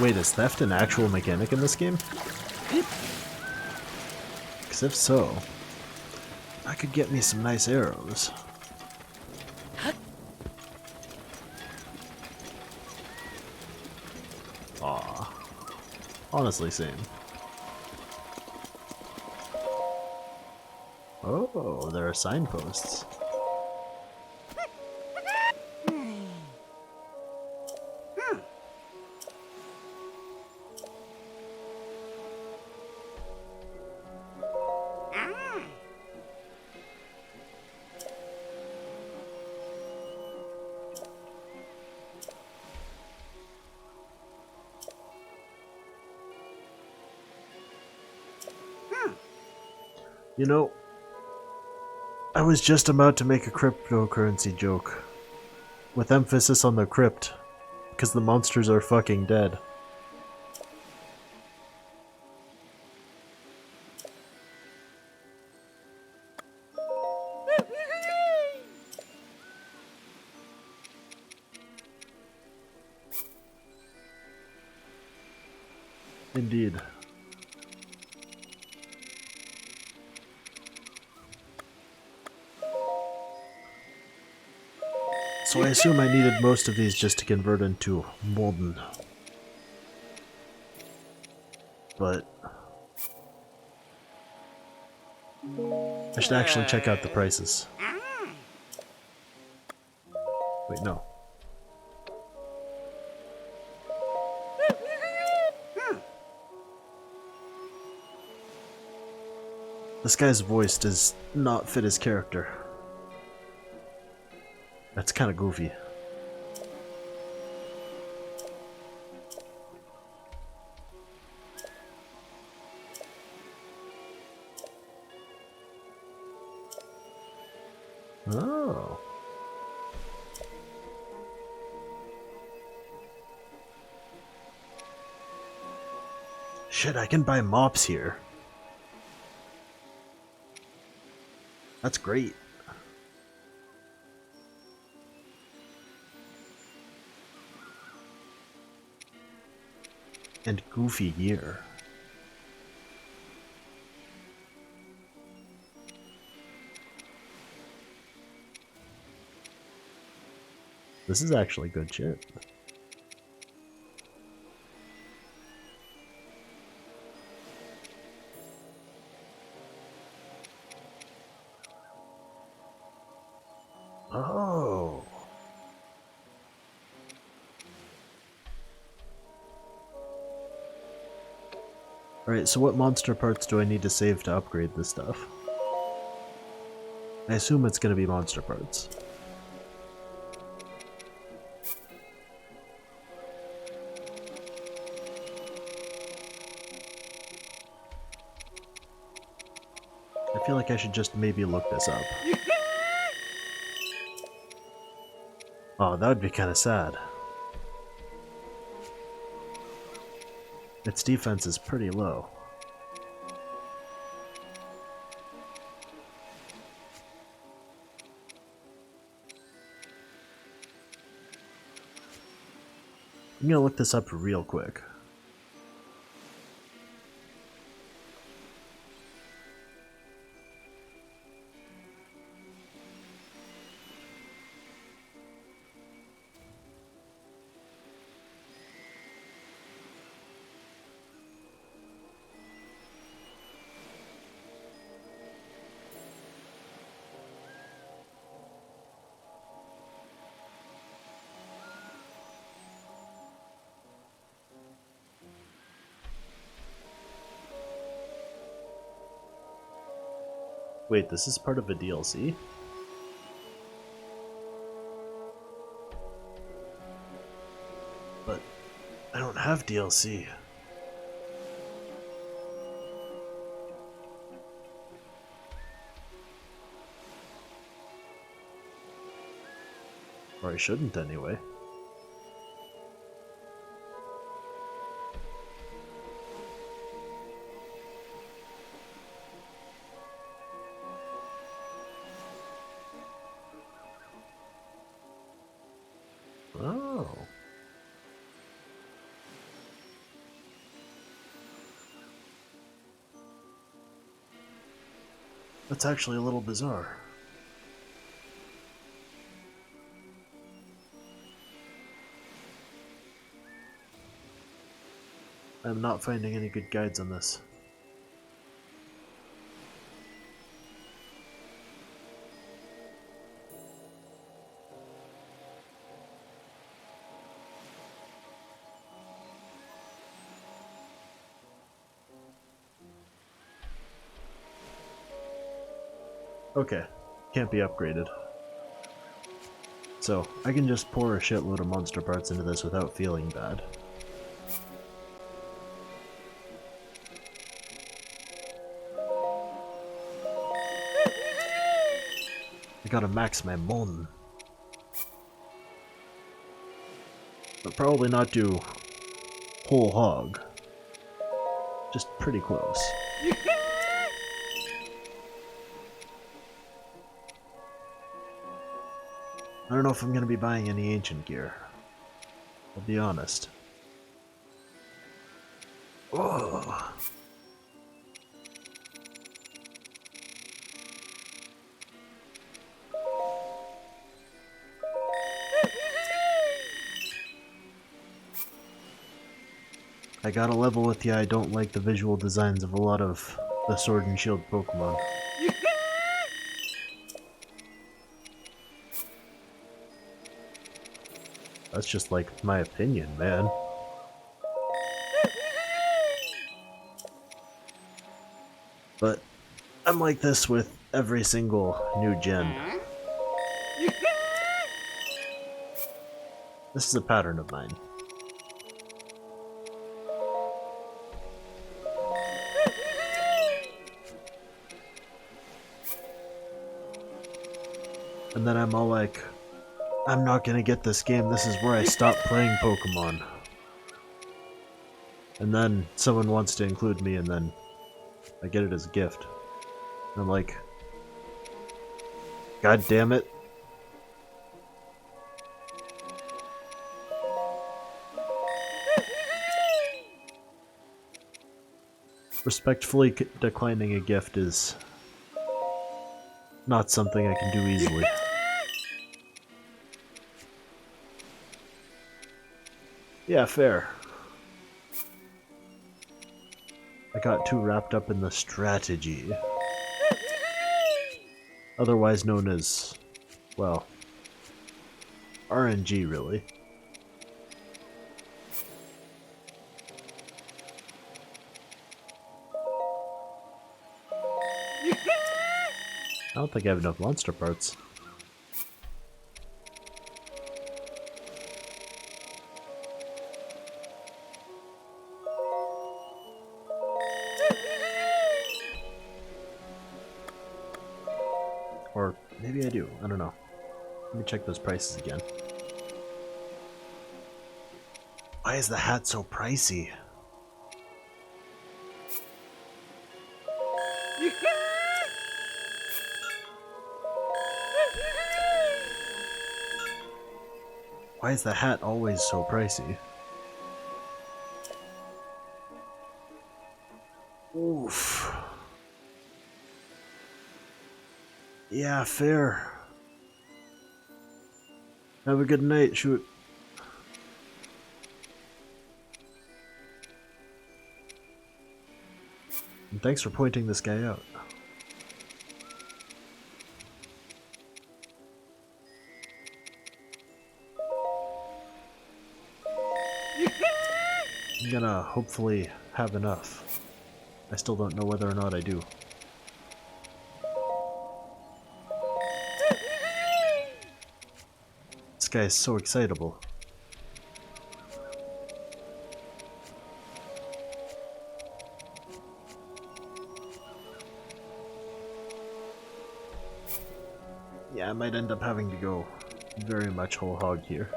Wait, is theft an actual mechanic in this game? Because if so, I could get me some nice arrows. Aw. Honestly, same. Oh, there are signposts. You know, I was just about to make a cryptocurrency joke, with emphasis on the crypt, because the monsters are fucking dead. Indeed. So I assume I needed most of these just to convert into molten. But I should actually check out the prices. Wait, no. This guy's voice does not fit his character. That's kind of goofy. Oh. Shit, I can buy mops here. That's great. and goofy gear. This is actually good shit. Oh. Alright, so what monster parts do I need to save to upgrade this stuff? I assume it's gonna be monster parts. I feel like I should just maybe look this up. Oh, that would be kinda sad. Its defense is pretty low. I'm gonna look this up real quick. Wait, this is part of a DLC? But I don't have DLC. Or I shouldn't anyway. Oh. That's actually a little bizarre. I'm not finding any good guides on this. Okay, can't be upgraded. So, I can just pour a shitload of monster parts into this without feeling bad. I gotta max my mon. But probably not do whole hog. Just pretty close. I don't know if I'm gonna be buying any ancient gear. I'll be honest. Oh. I gotta level with ya, I don't like the visual designs of a lot of the Sword and Shield Pokemon. That's just like my opinion, man. But I'm like this with every single new gen. This is a pattern of mine. And then I'm all like, I'm not gonna get this game, this is where I stop playing Pokemon. And then someone wants to include me and then I get it as a gift. And I'm like, God damn it. Respectfully declining a gift is not something I can do easily. Yeah, fair. I got too wrapped up in the strategy. Otherwise known as, well, RNG, really. I don't think I have enough monster parts. Or maybe I do, I don't know. Let me check those prices again. Why is the hat so pricey? Why is the hat always so pricey? Oof. Yeah, fair. Have a good night, shoot. And thanks for pointing this guy out. I'm gonna hopefully have enough. I still don't know whether or not I do. This guy is so excitable. Yeah, I might end up having to go very much whole hog here.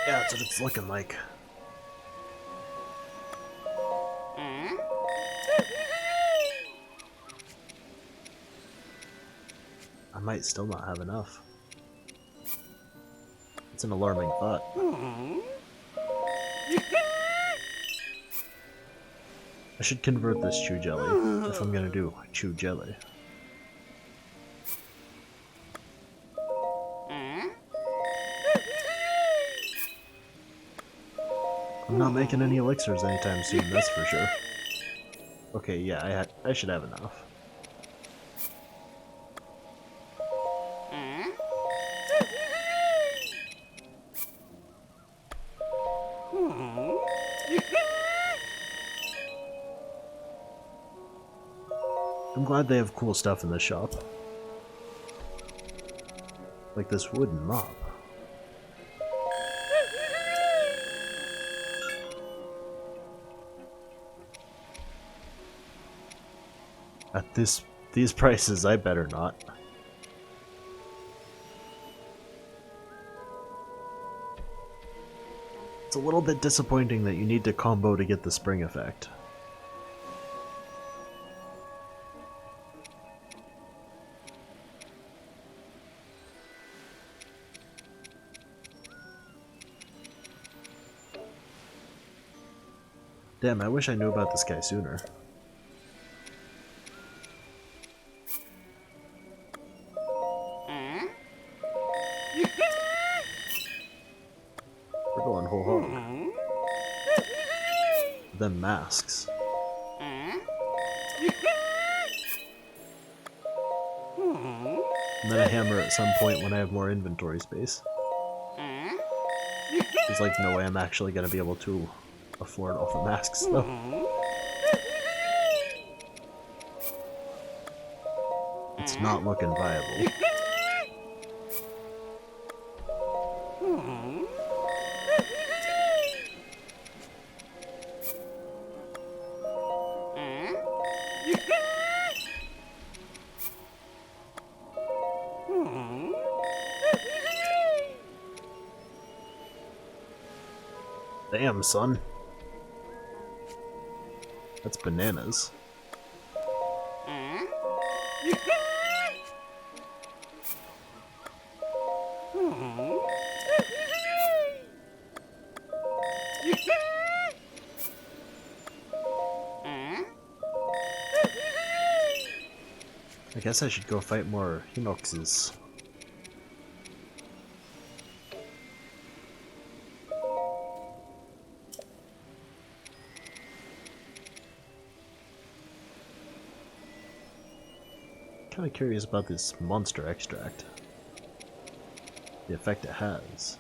Yeah, that's what it's looking like. I might still not have enough. It's an alarming thought. I should convert this chew jelly if I'm gonna do chew jelly. I'm not making any elixirs anytime soon, that's for sure. Okay, yeah, I should have enough. I'm glad they have cool stuff in the shop. Like this wooden mop. At these prices, I better not. It's a little bit disappointing that you need to combo to get the spring effect. Damn, I wish I knew about this guy sooner. We're going whole hog. Then masks. And then a hammer at some point when I have more inventory space. There's like no way I'm actually gonna be able to afford all the masks though. It's not looking viable. Damn, son. That's bananas. I guess I should go fight more Hinoxes. Kinda curious about this monster extract. The effect it has.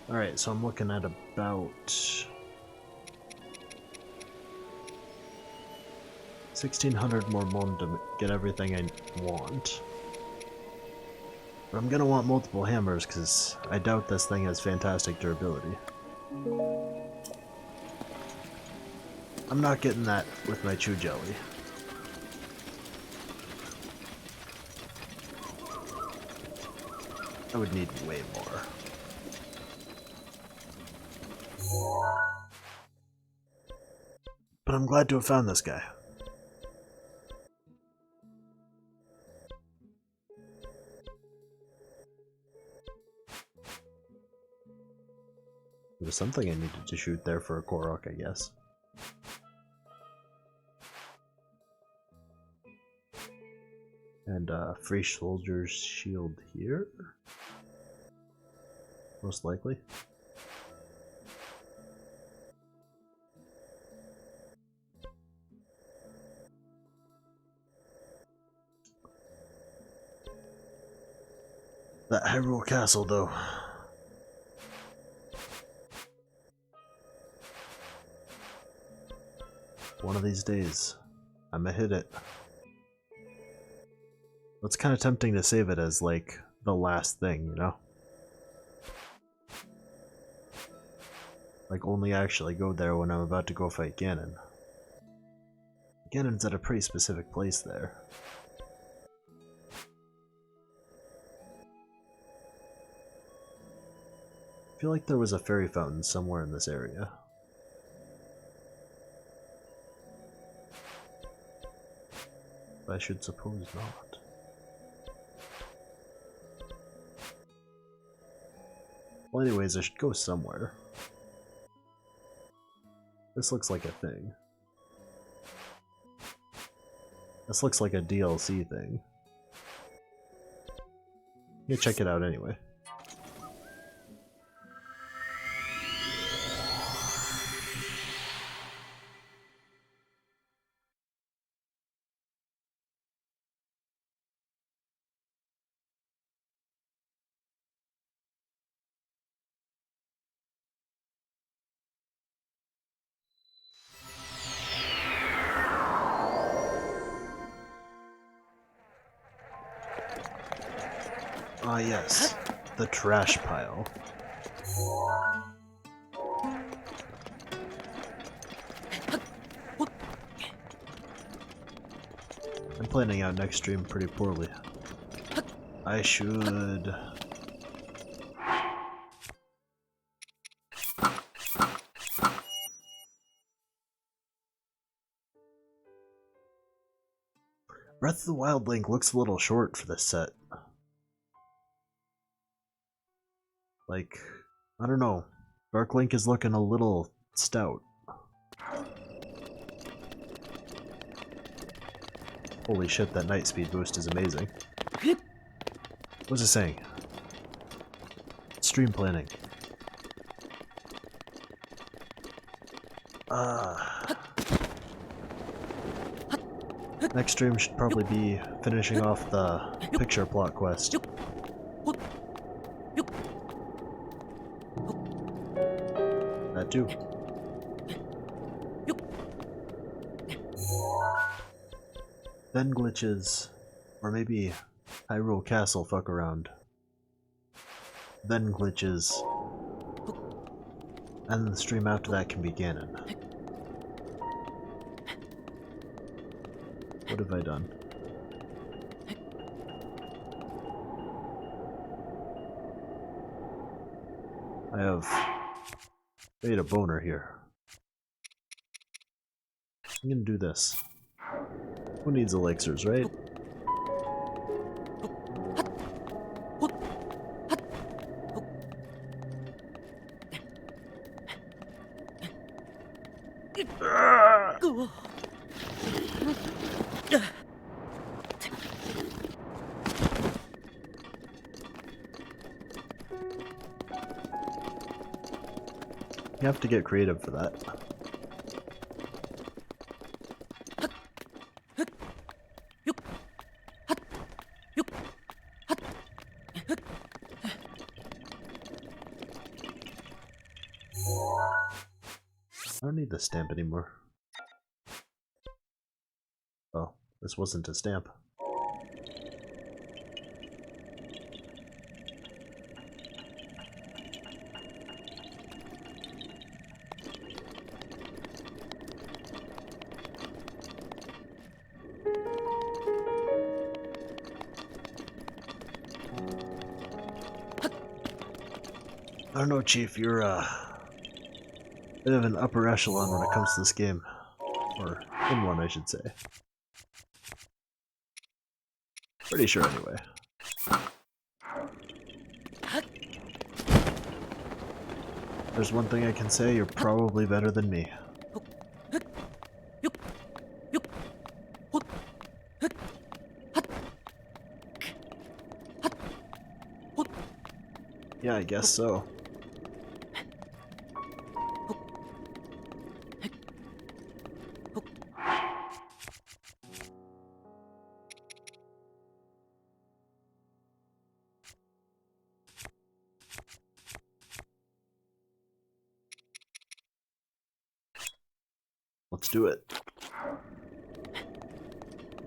Alright, so I'm looking at about 1,600 more mon to get everything I want. But I'm gonna want multiple hammers because I doubt this thing has fantastic durability. I'm not getting that with my chew jelly. I would need way more. But I'm glad to have found this guy. There was something I needed to shoot there for a Korok, I guess. And free soldier's shield here? Most likely. That Hyrule Castle, though. One of these days, I'ma hit it. It's kind of tempting to save it as, like, the last thing, you know? Like, only actually go there when I'm about to go fight Ganon. Ganon's at a pretty specific place there. I feel like there was a fairy fountain somewhere in this area. But I should suppose not. Well, anyways, I should go somewhere. This looks like a thing. This looks like a DLC thing. Yeah, check it out anyway. Ah yes, the trash pile. I'm planning out next stream pretty poorly. I should... Breath of the Wild Link looks a little short for this set. Like, I don't know. Dark Link is looking a little stout. Holy shit, that night speed boost is amazing. What was it saying? Stream planning. Next stream should probably be finishing off the picture plot quest. That too. then glitches, or maybe Hyrule Castle fuck around, then glitches, and the stream after that can be Ganon. What have I done? I have made a boner here. I'm gonna do this. Who needs elixirs, right? You have to get creative for that. I don't need the stamp anymore. Oh, this wasn't a stamp. I don't know, Chief, you're a bit of an upper echelon when it comes to this game. Or in one, I should say. Pretty sure, anyway. There's one thing I can say, you're probably better than me. Yeah, I guess so. Let's do it.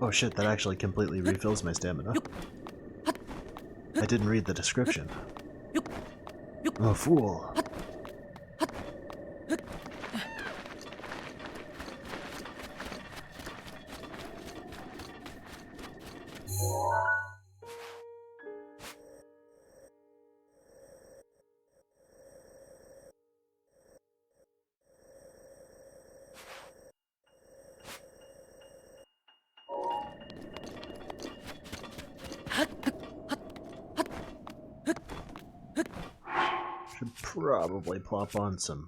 Oh shit, that actually completely refills my stamina. I didn't read the description. Oh, fool. Should probably plop on some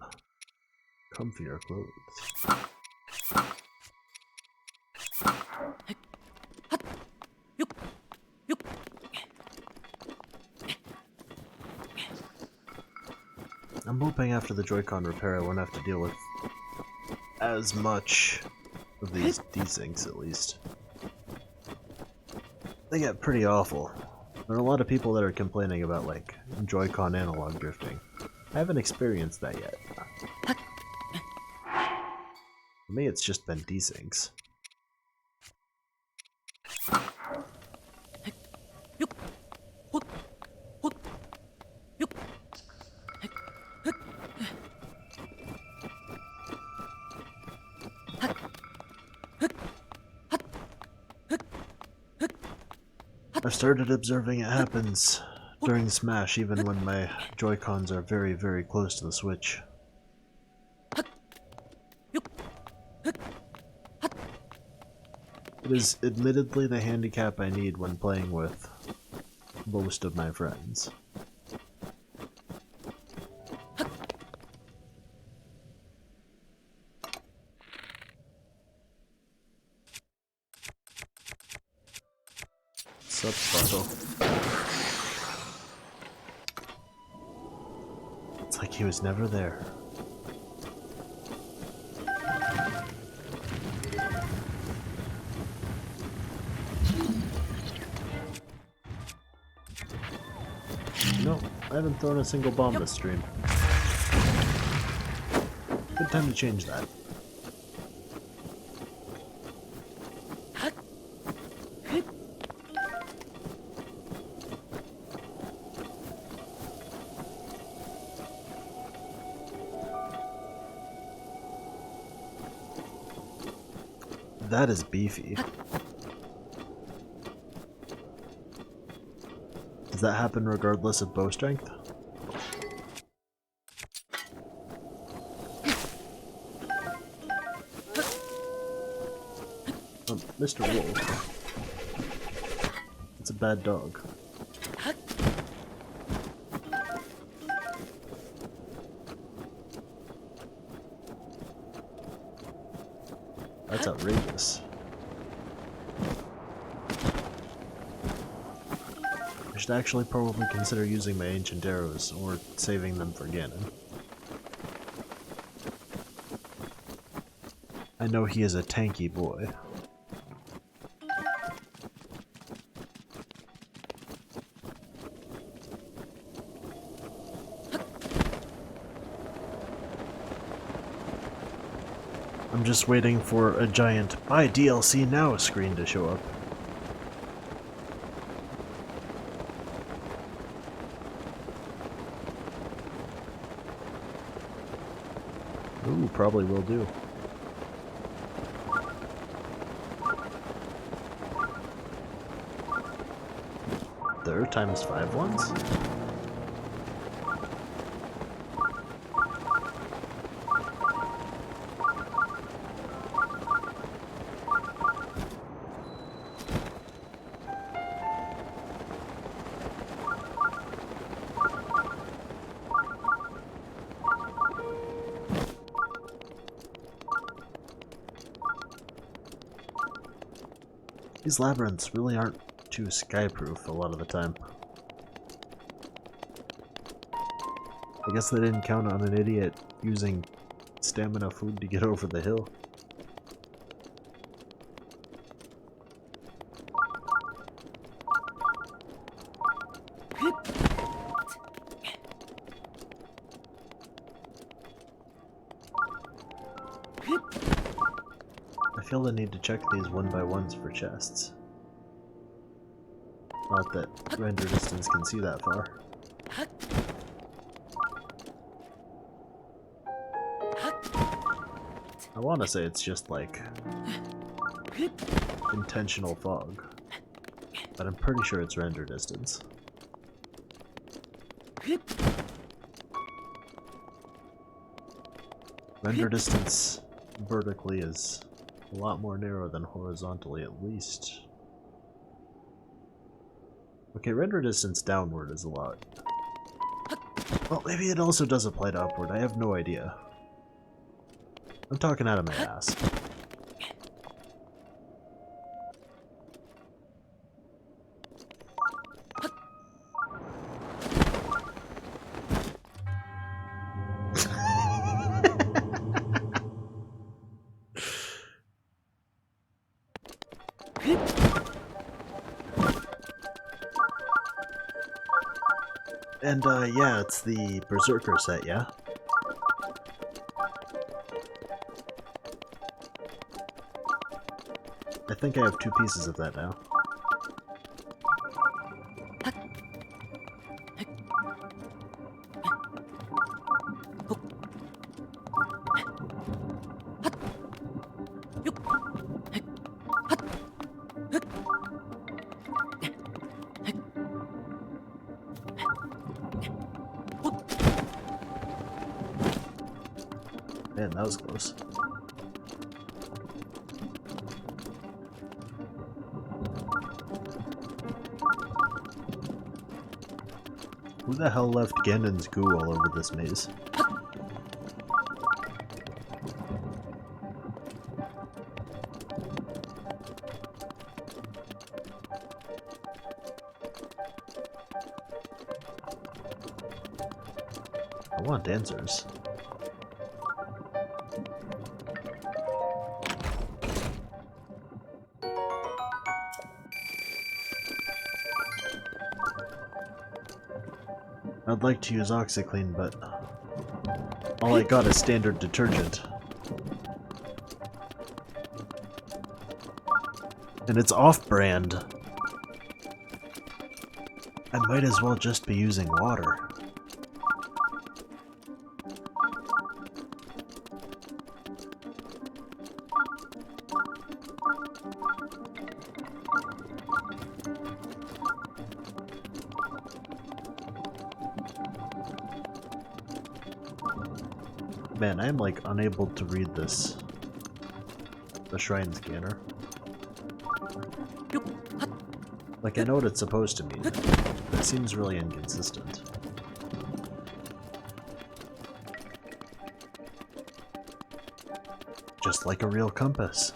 comfier clothes. I'm hoping after the Joy-Con repair I won't have to deal with as much of these desyncs, at least. They get pretty awful. There are a lot of people that are complaining about, like, Joy-Con analog drifting. I haven't experienced that yet. For me, it's just been desyncs. I've started observing it happens during Smash, even when my Joy-Cons are very, very close to the Switch. It is admittedly the handicap I need when playing with most of my friends. Sup, Sparkle? It's like he was never there. No, I haven't thrown a single bomb this stream. Good time to change that. That is beefy. Does that happen regardless of bow strength? Mr. Wolf. It's a bad dog. That's outrageous. I should actually probably consider using my ancient arrows, or saving them for Ganon. I know he is a tanky boy. I'm just waiting for a giant "Buy DLC now" screen to show up. Ooh, probably will do. There are ×5 ones? These labyrinths really aren't too skyproof a lot of the time. I guess they didn't count on an idiot using stamina food to get over the hill. I feel the need to check these one by ones for chests. Not that render distance can see that far. I want to say it's just like intentional fog, but I'm pretty sure it's render distance. Render distance vertically is a lot more narrow than horizontally, at least. Okay, render distance downward is a lot. Well, maybe it also does apply to upward, I have no idea. I'm talking out of my ass. And, yeah, it's the Berserker set, yeah? I think I have 2 pieces of that now. Man, that was close. Who the hell left Ganon's goo all over this maze? I want answers. I'd like to use OxyClean, but all I got is standard detergent. And it's off-brand. I might as well just be using water. Man, I'm like unable to read this. The shrine scanner. Like, I know what it's supposed to mean, but it seems really inconsistent. Just like a real compass.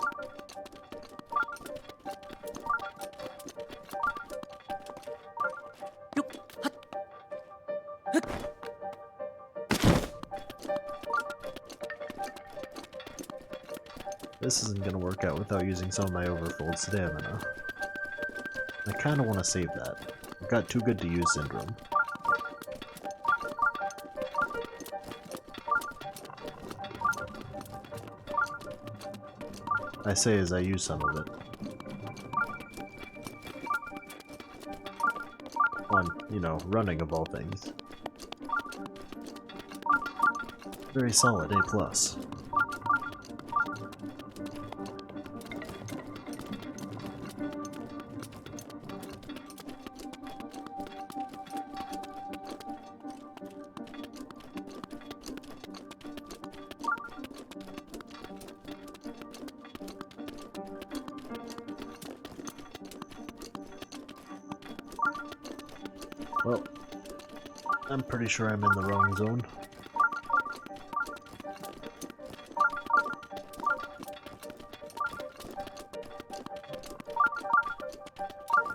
This isn't gonna work out without using some of my overfold stamina. I kinda wanna save that. I've got too good to use syndrome. I say as I use some of it. On, you know, running of all things. Very solid, A+. Well, I'm pretty sure I'm in the wrong zone.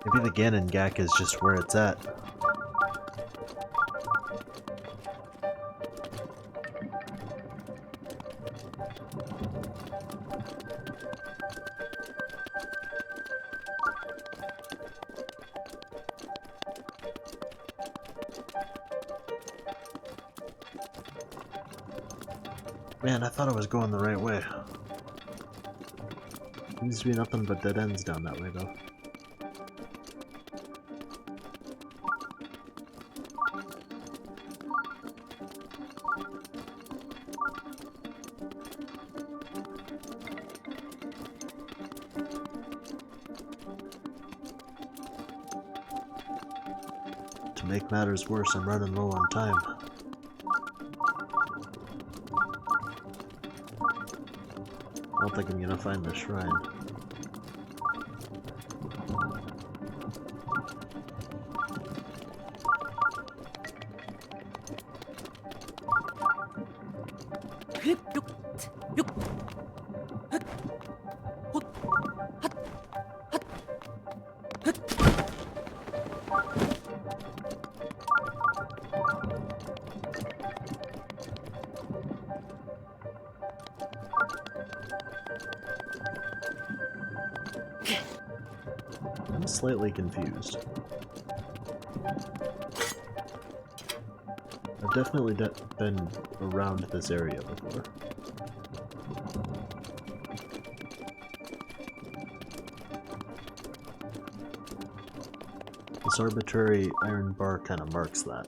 Maybe the Ganon Gak is just where it's at. Man, I thought I was going the right way. Seems to be nothing but dead ends down that way, though. To make matters worse, I'm running low on time. I don't think I'm gonna find the shrine. I'm slightly confused. I've definitely been around this area before. This arbitrary iron bar kind of marks that.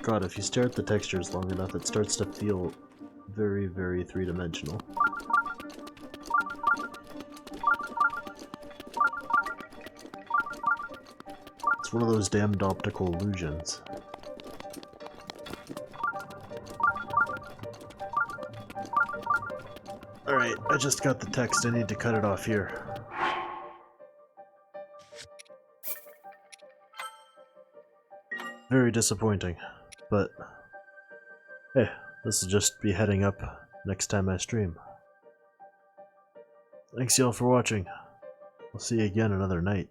God, if you stare at the textures long enough, it starts to feel very, very three-dimensional. It's one of those damned optical illusions. Alright, I just got the text, I need to cut it off here. Very disappointing, but hey, this will just be heading up next time I stream. Thanks y'all for watching. I'll see you again another night.